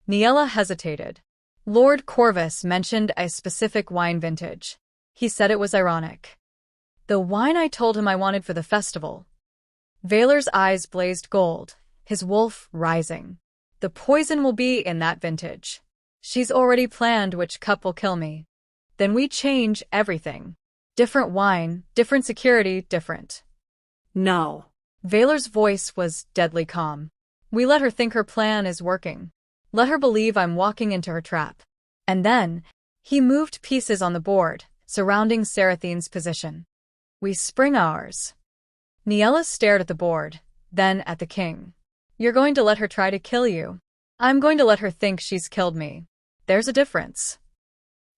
Niella hesitated. Lord Corvus mentioned a specific wine vintage. He said it was ironic. "The wine I told him I wanted for the festival." Valor's eyes blazed gold, his wolf rising. "The poison will be in that vintage. She's already planned which cup will kill me. Then we change everything. Different wine, different security, different." No. Valor's voice was deadly calm. "We let her think her plan is working. Let her believe I'm walking into her trap." And then, he moved pieces on the board, surrounding Seraphine's position. "We spring ours." Niella stared at the board, then at the king. "You're going to let her try to kill you. I'm going to let her think she's killed me. There's a difference."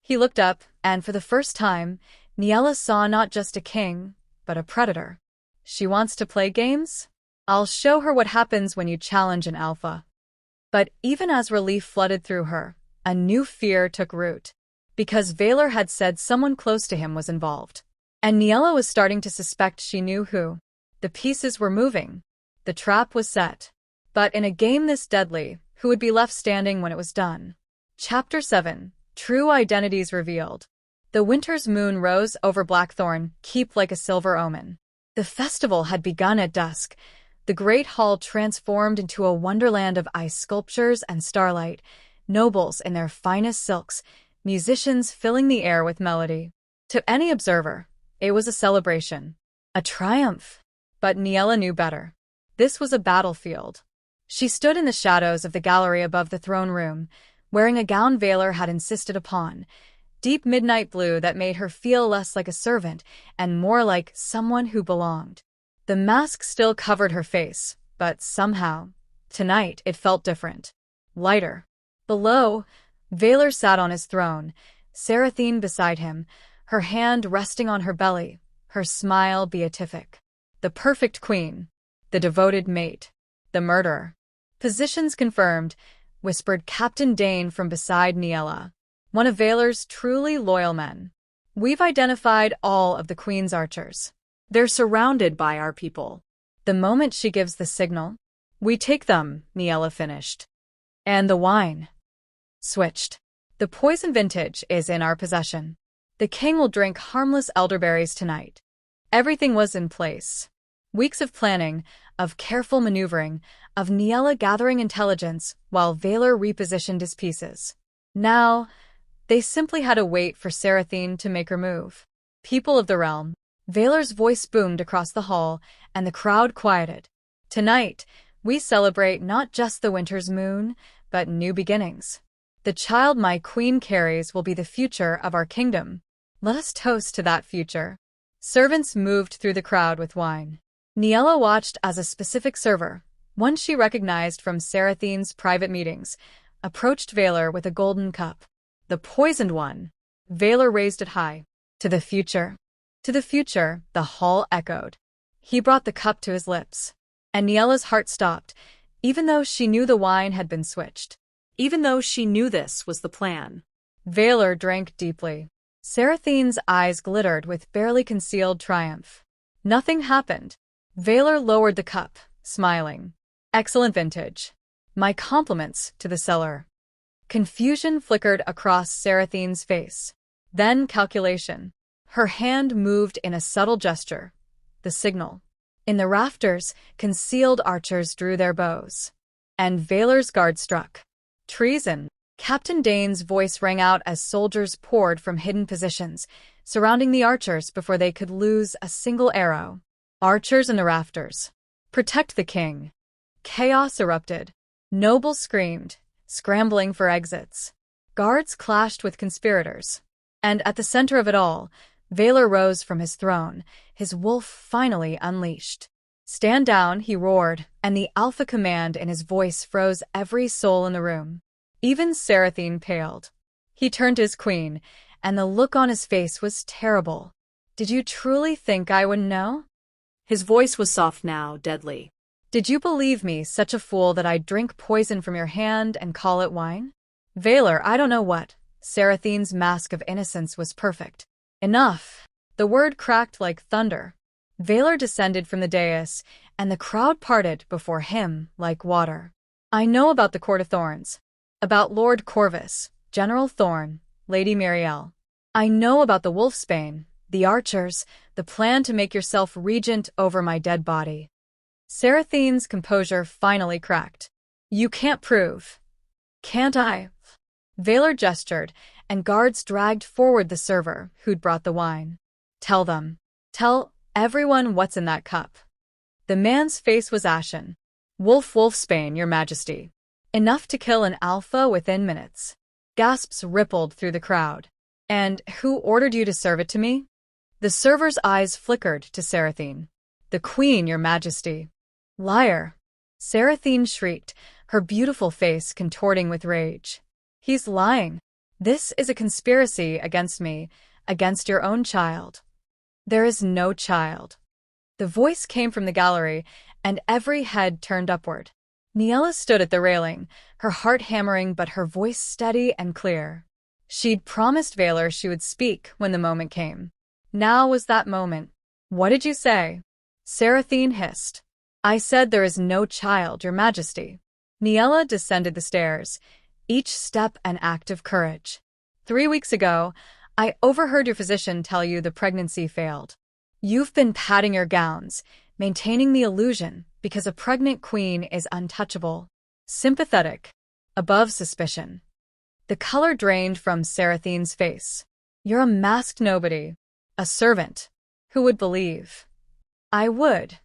He looked up, and for the first time, Niella saw not just a king, but a predator. "She wants to play games? I'll show her what happens when you challenge an alpha." But even as relief flooded through her, a new fear took root. Because Valor had said someone close to him was involved. And Niella was starting to suspect she knew who. The pieces were moving. The trap was set. But in a game this deadly, who would be left standing when it was done? Chapter 7. True Identities Revealed. The winter's moon rose over Blackthorn Keep like a silver omen. The festival had begun at dusk. The great hall transformed into a wonderland of ice sculptures and starlight, nobles in their finest silks, musicians filling the air with melody. To any observer, it was a celebration, a triumph. But Niella knew better. This was a battlefield. She stood in the shadows of the gallery above the throne room, wearing a gown Valor had insisted upon, deep midnight blue that made her feel less like a servant and more like someone who belonged. The mask still covered her face, but somehow, tonight it felt different. Lighter. Below, Valor sat on his throne, Seraphine beside him, her hand resting on her belly, her smile beatific. The perfect queen. The devoted mate. The murderer. "Positions confirmed," whispered Captain Dane from beside Niella, one of Valor's truly loyal men. "We've identified all of the queen's archers. They're surrounded by our people." The moment she gives the signal, "We take them," Niella finished. "And the wine." Switched. "The poison vintage is in our possession. The king will drink harmless elderberries tonight." Everything was in place. Weeks of planning, of careful maneuvering, of Niella gathering intelligence while Valor repositioned his pieces. Now, they simply had to wait for Seraphine to make her move. "People of the realm." Valor's voice boomed across the hall, and the crowd quieted. "Tonight, we celebrate not just the winter's moon, but new beginnings. The child my queen carries will be the future of our kingdom. Let us toast to that future." Servants moved through the crowd with wine. Niella watched as a specific server, one she recognized from Seraphine's private meetings, approached Valor with a golden cup. "The poisoned one." Valor raised it high. "To the future." "To the future," the hall echoed. He brought the cup to his lips. And Niella's heart stopped, even though she knew the wine had been switched. Even though she knew this was the plan. Valor drank deeply. Seraphine's eyes glittered with barely concealed triumph. Nothing happened. Valor lowered the cup, smiling. Excellent vintage. My compliments to the seller. Confusion flickered across Sarathine's face. Then calculation. Her hand moved in a subtle gesture. The signal. In the rafters, concealed archers drew their bows. And Valor's guard struck. Treason. Captain Dane's voice rang out as soldiers poured from hidden positions, surrounding the archers before they could lose a single arrow. Archers in the rafters. Protect the king. Chaos erupted. Nobles screamed, scrambling for exits. Guards clashed with conspirators. And at the center of it all, Valor rose from his throne, his wolf finally unleashed. Stand down, he roared, and the alpha command in his voice froze every soul in the room. Even Sarathine paled. He turned to his queen, and the look on his face was terrible. Did you truly think I wouldn't know? His voice was soft now, deadly. Did you believe me such a fool that I'd drink poison from your hand and call it wine? Valor, I don't know what. Sarathine's mask of innocence was perfect. Enough. The word cracked like thunder. Valor descended from the dais, and the crowd parted before him like water. I know about the Court of Thorns. About Lord Corvus, General Thorn, Lady Muriel. I know about the Wolfsbane, the archers, the plan to make yourself regent over my dead body. Sarathine's composure finally cracked. You can't prove. Can't I? Valor gestured, and guards dragged forward the server who'd brought the wine. Tell them. Tell everyone what's in that cup. The man's face was ashen. Wolfsbane, your majesty. Enough to kill an alpha within minutes. Gasps rippled through the crowd. And who ordered you to serve it to me? The server's eyes flickered to Sarathine. The queen, your majesty. Liar. Sarathine shrieked, her beautiful face contorting with rage. He's lying. This is a conspiracy against me, against your own child. There is no child. The voice came from the gallery, and every head turned upward. Niella stood at the railing, her heart hammering but her voice steady and clear. She'd promised Valor she would speak when the moment came. Now was that moment. What did you say? Sarathine hissed. I said there is no child, your majesty. Niella descended the stairs, each step an act of courage. 3 weeks ago, I overheard your physician tell you the pregnancy failed. You've been padding your gowns, maintaining the illusion, because a pregnant queen is untouchable, sympathetic, above suspicion. The color drained from Sarathine's face. You're a masked nobody, a servant. Who would believe? I would.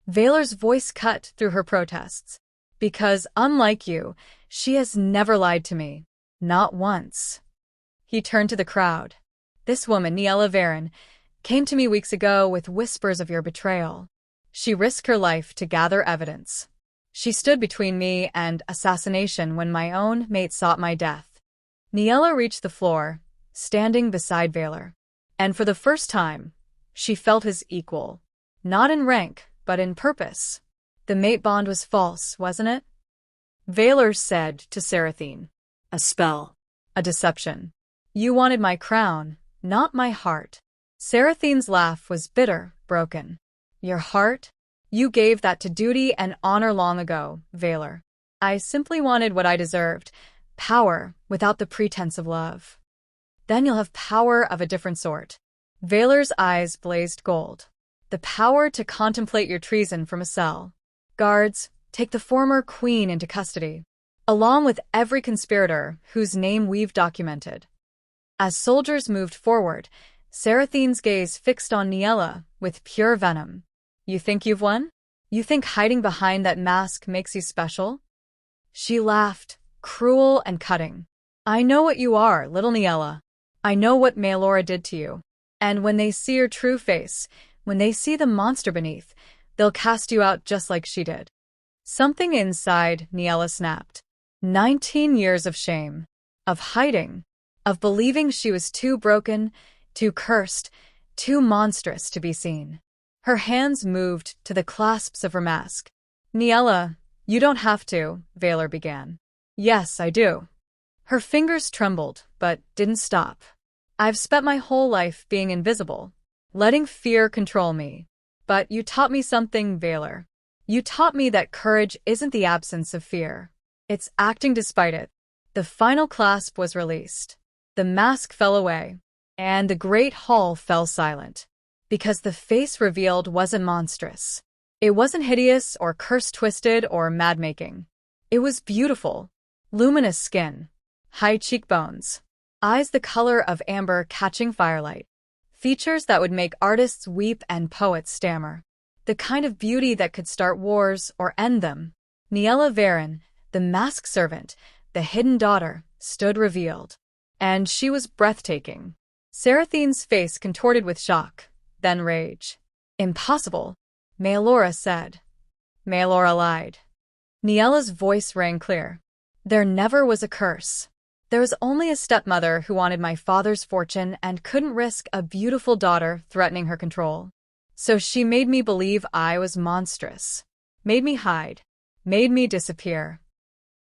Valor's voice cut through her protests. Because, unlike you, she has never lied to me. Not once. He turned to the crowd. This woman, Niella Varen, came to me weeks ago with whispers of your betrayal. She risked her life to gather evidence. She stood between me and assassination when my own mate sought my death. Niella reached the floor, standing beside Valor. And for the first time, she felt his equal. Not in rank, but in purpose. The mate bond was false, wasn't it? Valor said to Sarathine. A spell. A deception. You wanted my crown, not my heart. Sarathine's laugh was bitter, broken. Your heart? You gave that to duty and honor long ago, Valor. I simply wanted what I deserved, power without the pretense of love. Then you'll have power of a different sort. Valor's eyes blazed gold. The power to contemplate your treason from a cell. Guards, take the former queen into custody, along with every conspirator whose name we've documented. As soldiers moved forward, Sarathine's gaze fixed on Niella with pure venom. You think you've won? You think hiding behind that mask makes you special? She laughed, cruel and cutting. I know what you are, little Niella. I know what Maelora did to you. And when they see your true face, when they see the monster beneath, they'll cast you out just like she did. Something inside Niella snapped. 19 years of shame, of hiding, of believing she was too broken, too cursed, too monstrous to be seen. Her hands moved to the clasps of her mask. Niella, you don't have to, Valor began. Yes, I do. Her fingers trembled, but didn't stop. I've spent my whole life being invisible, letting fear control me. But you taught me something, Valor. You taught me that courage isn't the absence of fear. It's acting despite it. The final clasp was released. The mask fell away, and the great hall fell silent. Because the face revealed wasn't monstrous. It wasn't hideous or curse-twisted or mad-making. It was beautiful. Luminous skin. High cheekbones. Eyes the color of amber catching firelight. Features that would make artists weep and poets stammer. The kind of beauty that could start wars or end them. Niella Varen, the masked servant, the hidden daughter, stood revealed. And she was breathtaking. Sarathine's face contorted with shock, then rage. Impossible, Maelora said. Maelora lied. Niella's voice rang clear. There never was a curse. There was only a stepmother who wanted my father's fortune and couldn't risk a beautiful daughter threatening her control. So she made me believe I was monstrous. Made me hide. Made me disappear.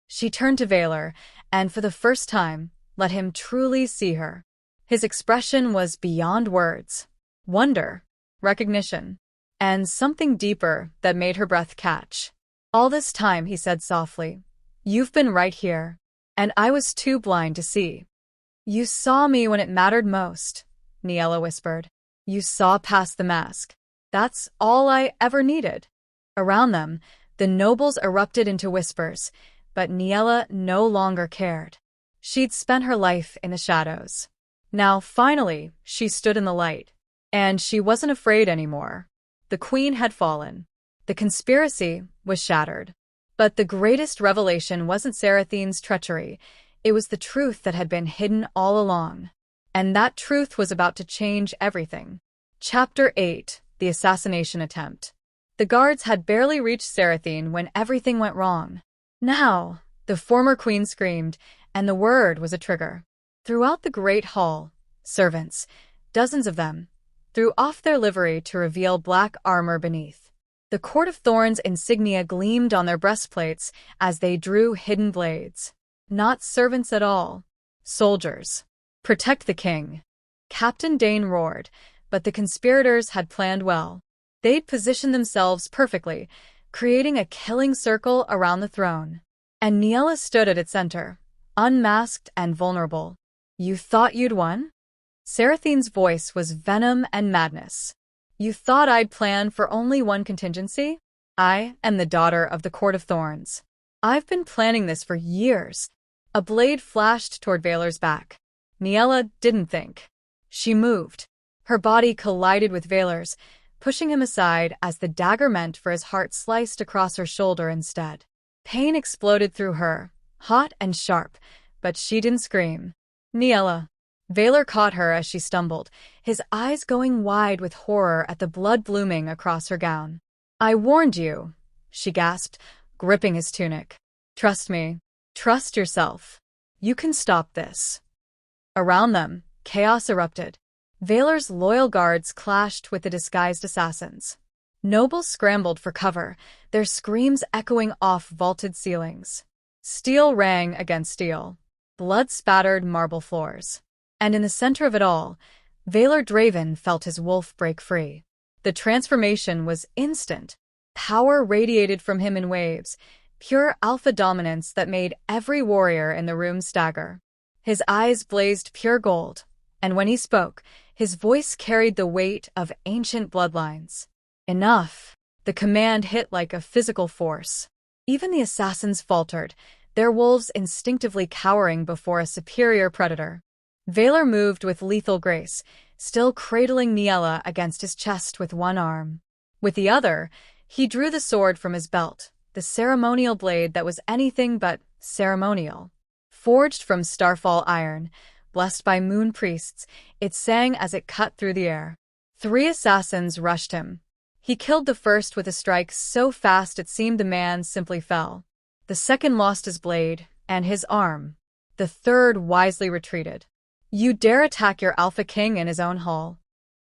She turned to Valor, and for the first time, let him truly see her. His expression was beyond words. Wonder, recognition, and something deeper that made her breath catch. All this time, he said softly, you've been right here, and I was too blind to see. You saw me when it mattered most, Niella whispered. You saw past the mask. That's all I ever needed. Around them, the nobles erupted into whispers, but Niella no longer cared. She'd spent her life in the shadows. Now, finally, she stood in the light. And she wasn't afraid anymore. The queen had fallen. The conspiracy was shattered. But the greatest revelation wasn't Sarathine's treachery. It was the truth that had been hidden all along. And that truth was about to change everything. Chapter 8: The Assassination Attempt. The guards had barely reached Sarathine when everything went wrong. Now, the former queen screamed, and the word was a trigger. Throughout the great hall, servants, dozens of them, threw off their livery to reveal black armor beneath. The Court of Thorns insignia gleamed on their breastplates as they drew hidden blades. Not servants at all. Soldiers. Protect the king. Captain Dane roared, but the conspirators had planned well. They'd positioned themselves perfectly, creating a killing circle around the throne. And Niella stood at its center, unmasked and vulnerable. You thought you'd won? Sarathine's voice was venom and madness. You thought I'd planned for only one contingency? I am the daughter of the Court of Thorns. I've been planning this for years. A blade flashed toward Valor's back. Niella didn't think. She moved. Her body collided with Valor's, pushing him aside as the dagger meant for his heart sliced across her shoulder instead. Pain exploded through her, hot and sharp, but she didn't scream. Niella. Valor caught her as she stumbled, his eyes going wide with horror at the blood blooming across her gown. I warned you, she gasped, gripping his tunic. Trust me. Trust yourself. You can stop this. Around them, chaos erupted. Valor's loyal guards clashed with the disguised assassins. Nobles scrambled for cover, their screams echoing off vaulted ceilings. Steel rang against steel. Blood spattered marble floors. And in the center of it all, Valor Draven felt his wolf break free. The transformation was instant. Power radiated from him in waves, pure alpha dominance that made every warrior in the room stagger. His eyes blazed pure gold, and when he spoke, his voice carried the weight of ancient bloodlines. Enough! The command hit like a physical force. Even the assassins faltered, their wolves instinctively cowering before a superior predator. Valor moved with lethal grace, still cradling Niella against his chest with one arm. With the other, he drew the sword from his belt, the ceremonial blade that was anything but ceremonial. Forged from starfall iron, blessed by moon priests, it sang as it cut through the air. 3 assassins rushed him. He killed the first with a strike so fast it seemed the man simply fell. The second lost his blade and his arm. The third wisely retreated. You dare attack your Alpha King in his own hall?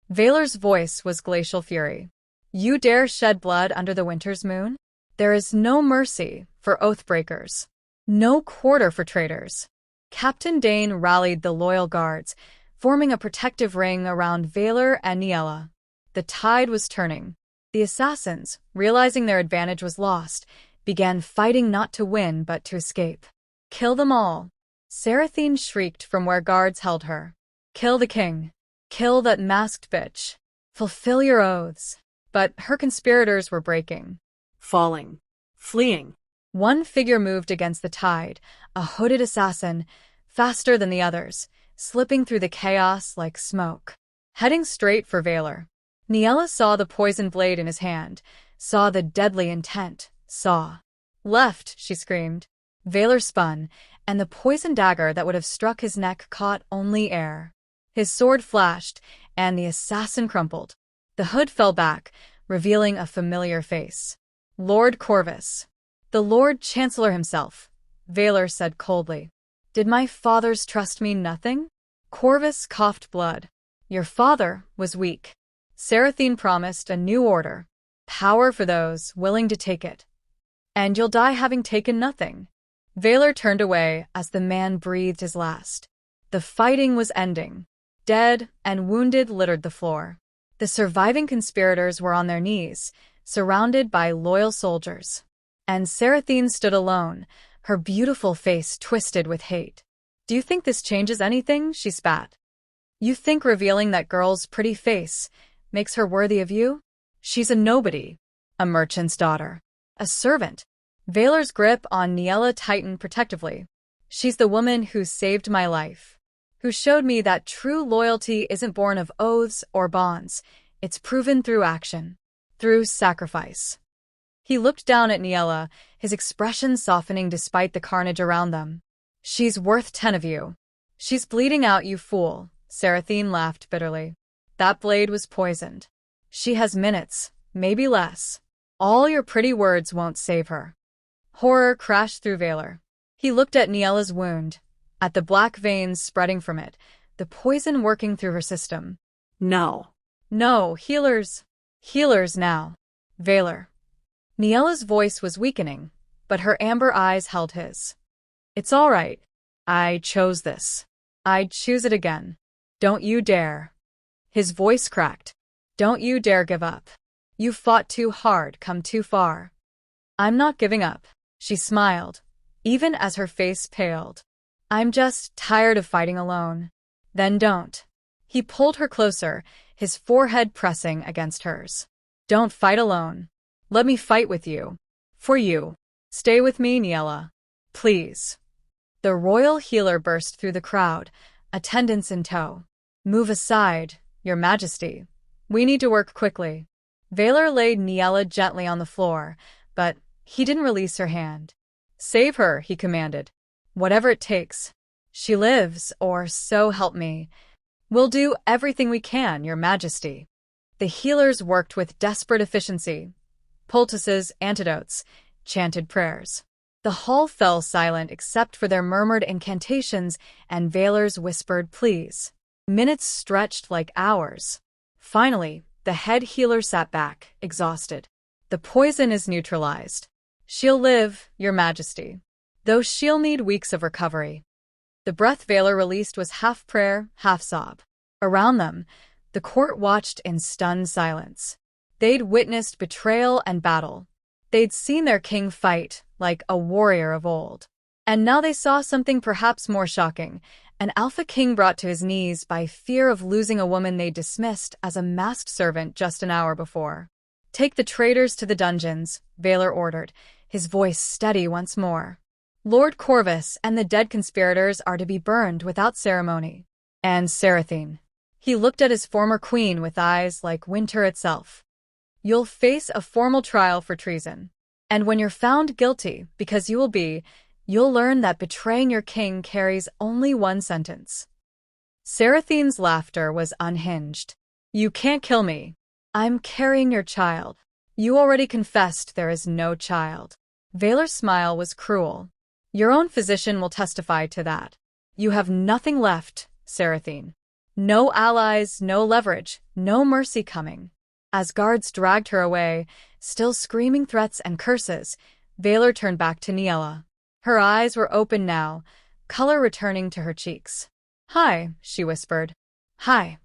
Valor's voice was glacial fury. You dare shed blood under the winter's moon? There is no mercy for oathbreakers. No quarter for traitors. Captain Dane rallied the loyal guards, forming a protective ring around Valor and Niella. The tide was turning. The assassins, realizing their advantage was lost, began fighting not to win but to escape. "Kill them all!" Seraphine shrieked from where guards held her. "Kill the king! Kill that masked bitch! Fulfill your oaths!" But her conspirators were breaking. Falling. Fleeing. One figure moved against the tide, a hooded assassin, faster than the others, slipping through the chaos like smoke. Heading straight for Valor. Niella saw the poison blade in his hand, saw the deadly intent, saw. "Left!" she screamed. Valor spun, and the poison dagger that would have struck his neck caught only air. His sword flashed, and the assassin crumpled. The hood fell back, revealing a familiar face. Lord Corvus. "The Lord Chancellor himself," Valor said coldly. "Did my fathers trust me nothing?" Corvus coughed blood. "Your father was weak." Seraphine promised a new order. "Power for those willing to take it. And you'll die having taken nothing." Valor turned away as the man breathed his last. The fighting was ending. Dead and wounded littered the floor. The surviving conspirators were on their knees, surrounded by loyal soldiers. And Seraphine stood alone, her beautiful face twisted with hate. "Do you think this changes anything?" she spat. "You think revealing that girl's pretty face makes her worthy of you? She's a nobody, a merchant's daughter, a servant." Valor's grip on Niella tightened protectively. "She's the woman who saved my life, who showed me that true loyalty isn't born of oaths or bonds. It's proven through action, through sacrifice." He looked down at Niella, his expression softening despite the carnage around them. "She's worth 10 of you." "She's bleeding out, you fool," Seraphine laughed bitterly. "That blade was poisoned. She has minutes, maybe less. All your pretty words won't save her." Horror crashed through Valor. He looked at Niella's wound, at the black veins spreading from it, the poison working through her system. No. "No, healers. Healers now. Valor." Niella's voice was weakening, but her amber eyes held his. "It's all right. I chose this. I'd choose it again. Don't you dare." His voice cracked. "Don't you dare give up. You fought too hard, come too far." "I'm not giving up," she smiled, even as her face paled. "I'm just tired of fighting alone." "Then don't." He pulled her closer, his forehead pressing against hers. "Don't fight alone. Let me fight with you. For you. Stay with me, Niella. Please." The royal healer burst through the crowd, attendants in tow. "Move aside, Your Majesty. We need to work quickly." Valor laid Niella gently on the floor, but he didn't release her hand. "Save her," he commanded. "Whatever it takes. She lives, or so help me. We'll do everything we can, Your Majesty." The healers worked with desperate efficiency. Poultices, antidotes, chanted prayers. The hall fell silent except for their murmured incantations and Valor's whispered pleas. Minutes stretched like hours. Finally, the head healer sat back, exhausted. "The poison is neutralized. She'll live, Your Majesty, though she'll need weeks of recovery." The breath Valor released was half prayer, half sob. Around them, the court watched in stunned silence. They'd witnessed betrayal and battle. They'd seen their king fight like a warrior of old. And now they saw something perhaps more shocking, an Alpha King brought to his knees by fear of losing a woman they dismissed as a masked servant just an hour before. "Take the traitors to the dungeons," Valor ordered, his voice steady once more. "Lord Corvus and the dead conspirators are to be burned without ceremony." And Seraphine. He looked at his former queen with eyes like winter itself. "You'll face a formal trial for treason. And when you're found guilty, because you will be, you'll learn that betraying your king carries only one sentence." Seraphine's laughter was unhinged. "You can't kill me. I'm carrying your child. You already confessed there is no child." Valor's smile was cruel. "Your own physician will testify to that. You have nothing left, Seraphine. No allies, no leverage, no mercy coming." As guards dragged her away, still screaming threats and curses, Valor turned back to Niella. Her eyes were open now, color returning to her cheeks. "Hi," she whispered. "Hi."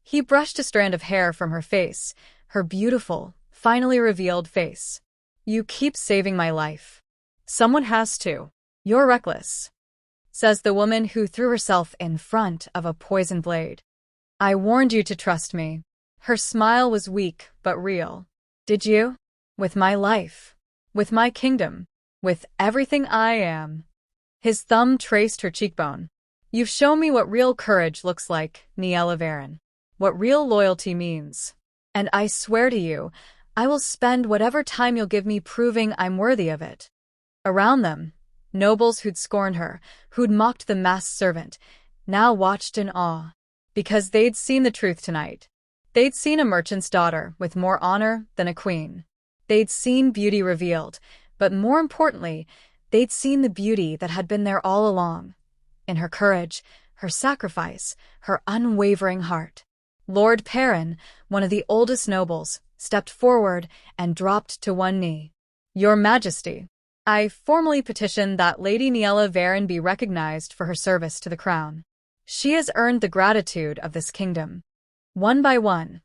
He brushed a strand of hair from her face, her beautiful, finally revealed face. "You keep saving my life. Someone has to. You're reckless," says the woman who threw herself in front of a poison blade. "I warned you to trust me." Her smile was weak but real. "Did you? With my life. With my kingdom. With everything I am." His thumb traced her cheekbone. "You've shown me what real courage looks like, Niella Varen. What real loyalty means. And I swear to you, I will spend whatever time you'll give me proving I'm worthy of it." Around them, nobles who'd scorned her, who'd mocked the masked servant, now watched in awe. Because they'd seen the truth tonight. They'd seen a merchant's daughter with more honor than a queen. They'd seen beauty revealed, but more importantly, they'd seen the beauty that had been there all along. In her courage, her sacrifice, her unwavering heart. Lord Perrin, one of the oldest nobles, stepped forward and dropped to one knee. "Your Majesty, I formally petition that Lady Niella Varen be recognized for her service to the crown. She has earned the gratitude of this kingdom." One by one,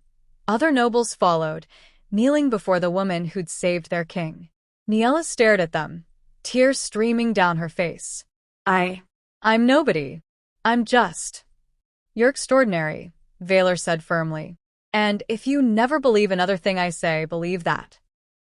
other nobles followed, kneeling before the woman who'd saved their king. Niella stared at them, tears streaming down her face. I'm nobody. I'm just." "You're extraordinary," Valor said firmly. "And if you never believe another thing I say, believe that.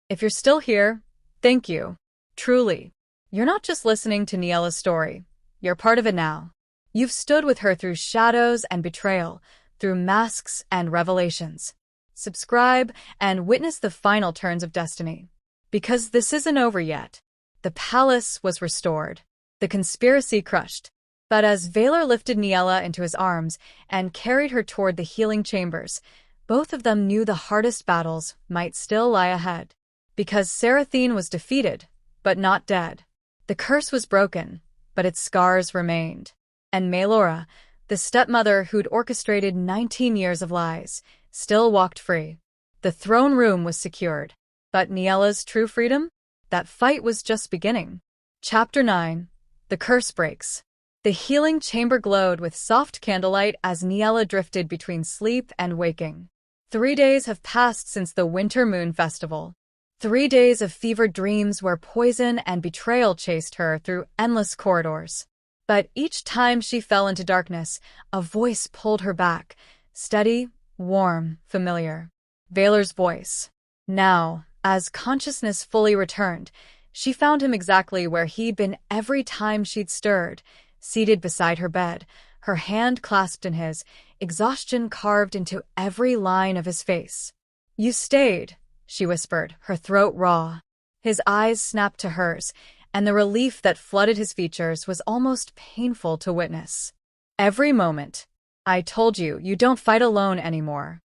If you're still here, thank you. Truly. You're not just listening to Niella's story. You're part of it now. You've stood with her through shadows and betrayal, through masks and revelations. Subscribe and witness the final turns of destiny. Because this isn't over yet." The palace was restored, the conspiracy crushed. But as Valor lifted Niella into his arms and carried her toward the healing chambers, both of them knew the hardest battles might still lie ahead. Because Seraphine was defeated, but not dead. The curse was broken, but its scars remained. And Maelora, the stepmother who'd orchestrated 19 years of lies, still walked free. The throne room was secured. But Niella's true freedom? That fight was just beginning. Chapter 9. The Curse Breaks. The healing chamber glowed with soft candlelight as Niella drifted between sleep and waking. 3 days have passed since the Winter Moon Festival. 3 days of fevered dreams where poison and betrayal chased her through endless corridors. But each time she fell into darkness, a voice pulled her back, steady, warm, familiar. Valor's voice. Now, as consciousness fully returned, she found him exactly where he'd been every time she'd stirred, seated beside her bed, her hand clasped in his, exhaustion carved into every line of his face. "You stayed," she whispered, her throat raw. His eyes snapped to hers, and the relief that flooded his features was almost painful to witness. "Every moment. I told you, you don't fight alone anymore."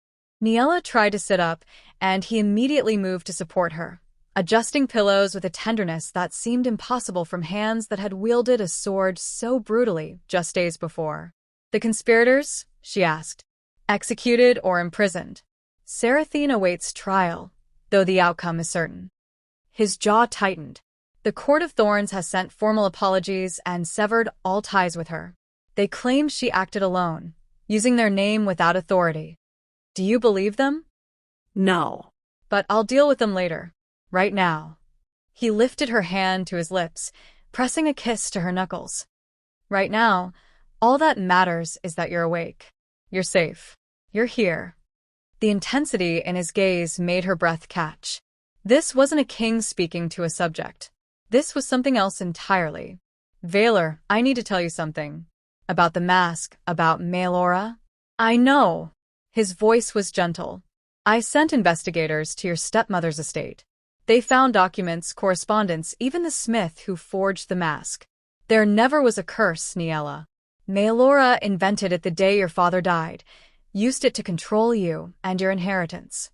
Niella tried to sit up, and he immediately moved to support her, adjusting pillows with a tenderness that seemed impossible from hands that had wielded a sword so brutally just days before. "The conspirators?" she asked. "Executed or imprisoned?" "Seraphine awaits trial, though the outcome is certain." His jaw tightened. "The Court of Thorns has sent formal apologies and severed all ties with her. They claim she acted alone, using their name without authority. Do you believe them?" No. "But I'll deal with them later. Right now." He lifted her hand to his lips, pressing a kiss to her knuckles. "Right now, all that matters is that you're awake. You're safe. You're here." The intensity in his gaze made her breath catch. This wasn't a king speaking to a subject. This was something else entirely. "Valor, I need to tell you something. About the mask, about Maelora." "I know." His voice was gentle. "I sent investigators to your stepmother's estate. They found documents, correspondence, even the smith who forged the mask. There never was a curse, Niella. Maelora invented it the day your father died, used it to control you and your inheritance."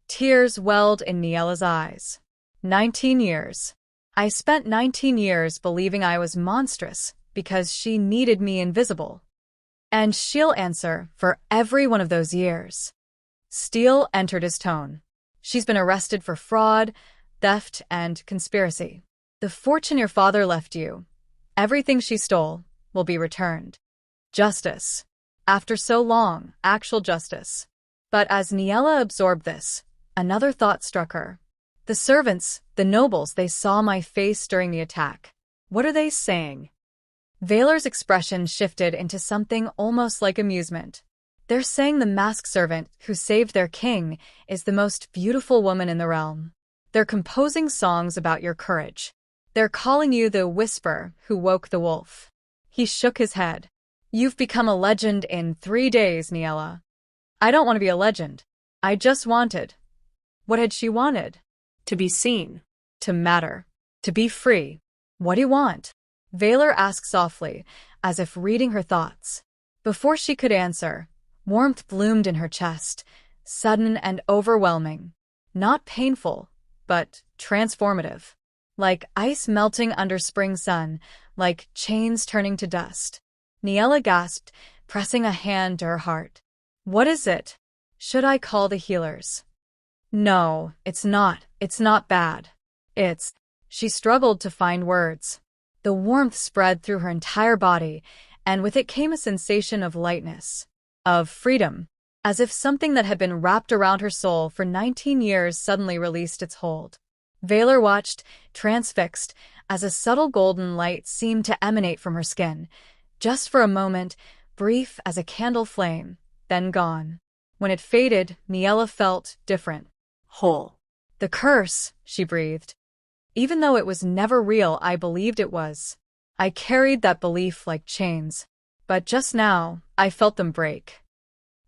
Tears welled in Niella's eyes. 19 years. I spent 19 years believing I was monstrous because she needed me invisible. And she'll answer for every one of those years. Steel entered his tone. "She's been arrested for fraud, theft, and conspiracy. The fortune your father left you, everything she stole, will be returned. Justice. After so long, actual justice." But as Niella absorbed this, Another thought struck her. The servants, the nobles, they saw my face during the attack. What are they saying? Valor's expression shifted into something almost like amusement. They're saying the masked servant who saved their king is the most beautiful woman in the realm. They're composing songs about your courage. They're calling you the whisper who woke the wolf. He shook his head. You've become a legend in 3 days, Niella. I don't want to be a legend. I just wanted. What had she wanted? To be seen. To matter. To be free. What do you want? Valor asked softly, as if reading her thoughts. Before she could answer, warmth bloomed in her chest, sudden and overwhelming. Not painful, but transformative. Like ice melting under spring sun, like chains turning to dust. Niella gasped, pressing a hand to her heart. What is it? Should I call the healers? No, it's not. It's not bad. It's... She struggled to find words. The warmth spread through her entire body, and with it came a sensation of lightness, of freedom, as if something that had been wrapped around her soul for 19 years suddenly released its hold. Valor watched, transfixed, as a subtle golden light seemed to emanate from her skin, just for a moment, brief as a candle flame, then gone. When it faded, Niella felt different. Whole. The curse, she breathed. Even though it was never real, I believed it was. I carried that belief like chains. But just now, I felt them break.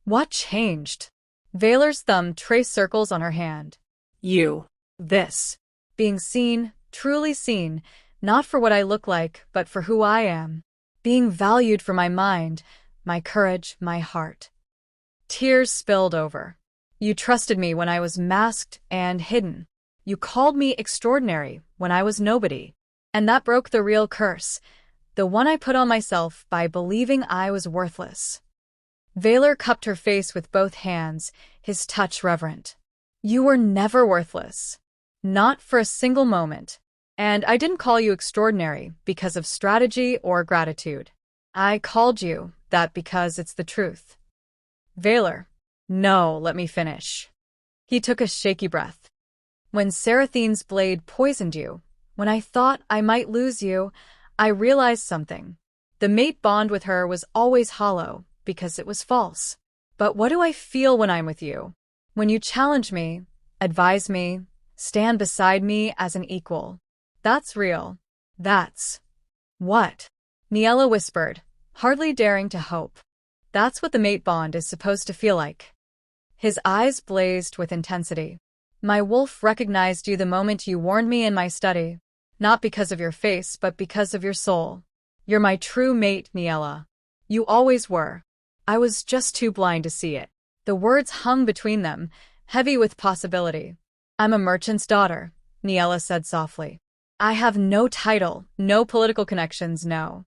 What changed? Valor's thumb traced circles on her hand. You. This. Being seen, truly seen, not for what I look like, but for who I am. Being valued for my mind, my courage, my heart. Tears spilled over. You trusted me when I was masked and hidden. You called me extraordinary when I was nobody. And that broke the real curse, the one I put on myself by believing I was worthless. Valor cupped her face with both hands, his touch reverent. You were never worthless. Not for a single moment. And I didn't call you extraordinary because of strategy or gratitude. I called you that because it's the truth. Valor. No, let me finish. He took a shaky breath. When Seraphine's blade poisoned you, when I thought I might lose you, I realized something. The mate bond with her was always hollow, because it was false. But what do I feel when I'm with you? When you challenge me, advise me, stand beside me as an equal. That's real. That's... What? Niella whispered, hardly daring to hope. That's what the mate bond is supposed to feel like. His eyes blazed with intensity. My wolf recognized you the moment you warned me in my study. Not because of your face, but because of your soul. You're my true mate, Niella. You always were. I was just too blind to see it. The words hung between them, heavy with possibility. I'm a merchant's daughter, Niella said softly. I have no title, no political connections, no.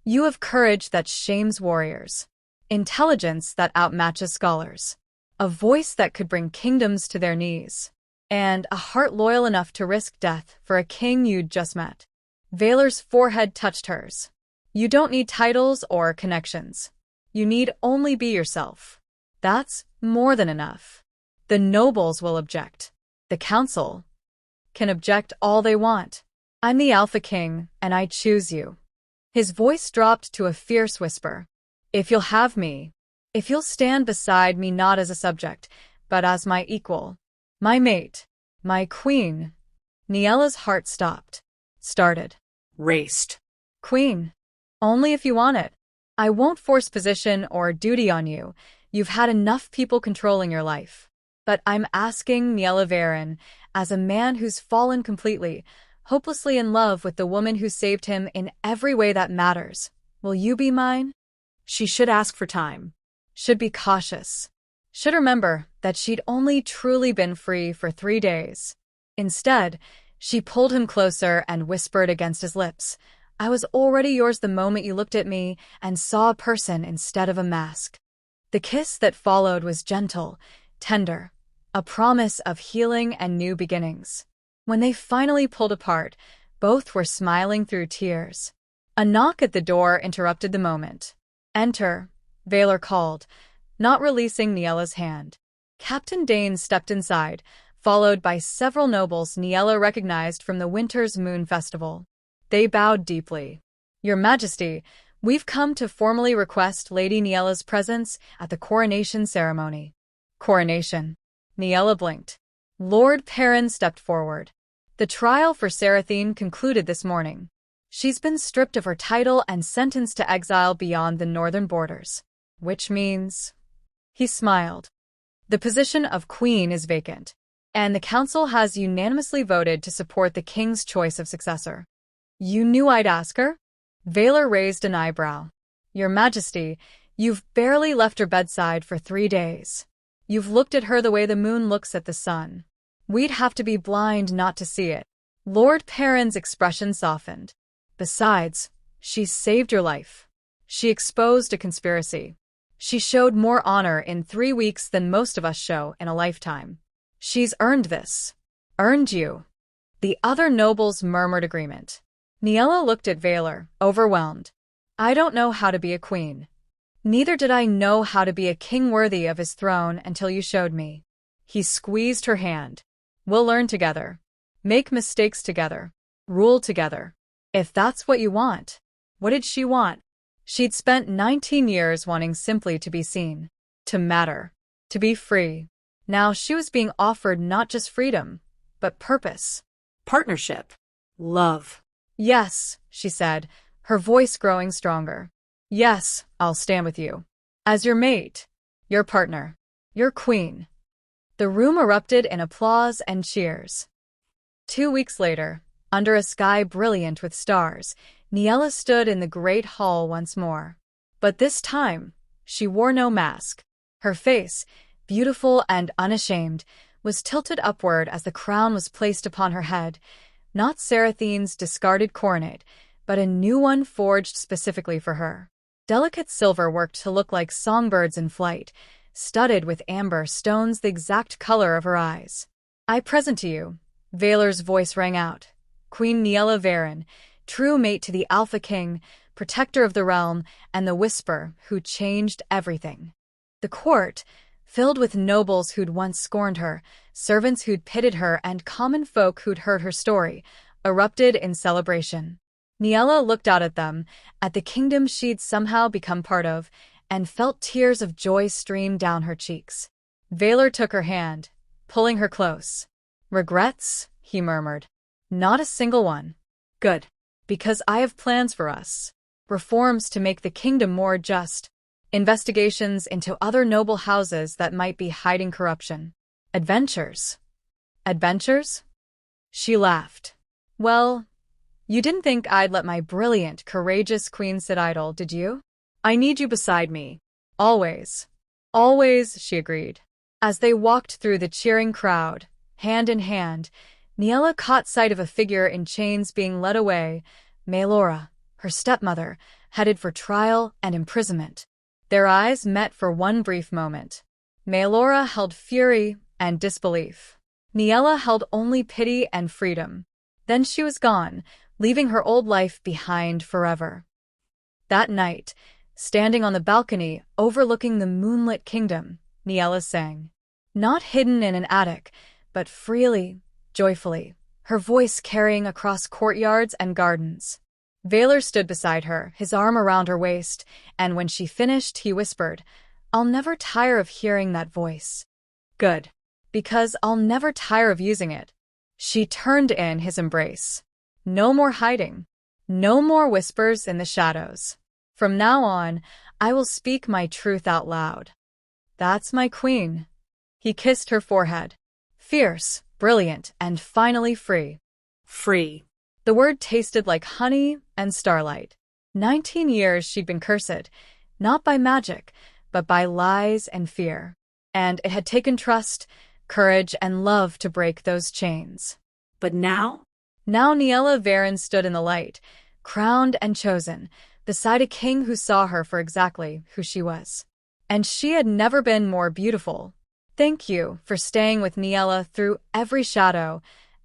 You have courage that shames warriors. Intelligence that outmatches scholars. A voice that could bring kingdoms to their knees. And a heart loyal enough to risk death for a king you'd just met. Valor's forehead touched hers. You don't need titles or connections. You need only be yourself. That's more than enough. The nobles will object. The council can object all they want. I'm the Alpha King, and I choose you. His voice dropped to a fierce whisper. If you'll have me, if you'll stand beside me not as a subject, but as my equal, my mate, my queen. Niella's heart stopped. Started. Raced. Queen. Only if you want it. I won't force position or duty on you. You've had enough people controlling your life. But I'm asking Niella Varen, as a man who's fallen completely, hopelessly in love with the woman who saved him in every way that matters. Will you be mine? She should ask for time. Should be cautious. Should remember that she'd only truly been free for 3 days. Instead, she pulled him closer and whispered against his lips, I was already yours the moment you looked at me and saw a person instead of a mask. The kiss that followed was gentle, tender, a promise of healing and new beginnings. When they finally pulled apart, both were smiling through tears. A knock at the door interrupted the moment. Enter, Valor called, not releasing Niella's hand. Captain Dane stepped inside, followed by several nobles Niella recognized from the Winter's Moon Festival. They bowed deeply. Your Majesty, we've come to formally request Lady Niella's presence at the coronation ceremony. Coronation. Niella blinked. Lord Perrin stepped forward. The trial for Seraphine concluded this morning. She's been stripped of her title and sentenced to exile beyond the northern borders. Which means... He smiled. The position of Queen is vacant, and the Council has unanimously voted to support the King's choice of successor. You knew I'd ask her? Vaylor raised an eyebrow. Your Majesty, you've barely left her bedside for 3 days. You've looked at her the way the moon looks at the sun. We'd have to be blind not to see it. Lord Perrin's expression softened. Besides, she's saved your life. She exposed a conspiracy. She showed more honor in 3 weeks than most of us show in a lifetime. She's earned this. Earned you. The other nobles murmured agreement. Niella looked at Vaylor, overwhelmed. I don't know how to be a queen. Neither did I know how to be a king worthy of his throne until you showed me. He squeezed her hand. We'll learn together. Make mistakes together. Rule together. If that's what you want. What did she want? She'd spent 19 years wanting simply to be seen. To matter. To be free. Now she was being offered not just freedom, but purpose. Partnership. Love. Yes, she said, her voice growing stronger. Yes, I'll stand with you. As your mate. Your partner. Your queen. The room erupted in applause and cheers. 2 weeks later, under a sky brilliant with stars, Niella stood in the great hall once more. But this time, she wore no mask. Her face, beautiful and unashamed, was tilted upward as the crown was placed upon her head, not Seraphine's discarded coronet, but a new one forged specifically for her. Delicate silver worked to look like songbirds in flight, studded with amber stones the exact color of her eyes. I present to you, Vaylor's voice rang out, Queen Niella Varen, true mate to the Alpha King, protector of the realm, and the Whisper who changed everything. The court, filled with nobles who'd once scorned her, servants who'd pitied her, and common folk who'd heard her story, erupted in celebration. Niella looked out at them, at the kingdom she'd somehow become part of, and felt tears of joy stream down her cheeks. Vaylor took her hand, pulling her close. Regrets? He murmured. Not a single one. Good. Because I have plans for us. Reforms to make the kingdom more just. Investigations into other noble houses that might be hiding corruption. Adventures. Adventures? She laughed. Well, you didn't think I'd let my brilliant, courageous queen sit idle, did you? I need you beside me. Always. Always, she agreed. As they walked through the cheering crowd, hand in hand, Niella caught sight of a figure in chains being led away, Maelora, her stepmother, headed for trial and imprisonment. Their eyes met for one brief moment. Maelora held fury and disbelief. Niella held only pity and freedom. Then she was gone, leaving her old life behind forever. That night, standing on the balcony overlooking the moonlit kingdom, Niella sang. Not hidden in an attic, but freely, joyfully, her voice carrying across courtyards and gardens. Vaylor stood beside her, his arm around her waist, and when she finished, he whispered, I'll never tire of hearing that voice. Good. Because I'll never tire of using it. She turned in his embrace. No more hiding. No more whispers in the shadows. From now on, I will speak my truth out loud. That's my queen. He kissed her forehead. Fierce, brilliant, and finally free. Free. The word tasted like honey and starlight. 19 years she'd been cursed, not by magic, but by lies and fear. And it had taken trust, courage, and love to break those chains. But now? Now Niella Varen stood in the light, crowned and chosen, beside a king who saw her for exactly who she was. And she had never been more beautiful. Thank you for staying with Niella through every shadow,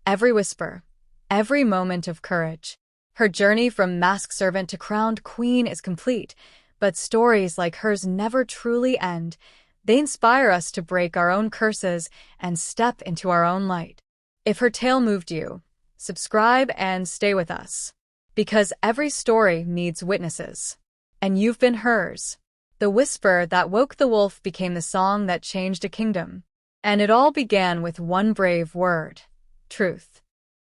every whisper, every moment of courage. Her journey from masked servant to crowned queen is complete, but stories like hers never truly end They inspire us to break our own curses and step into our own light. If her tale moved you, subscribe and stay with us. Because every story needs witnesses. And you've been hers. The whisper that woke the wolf became the song that changed a kingdom. And it all began with one brave word: truth.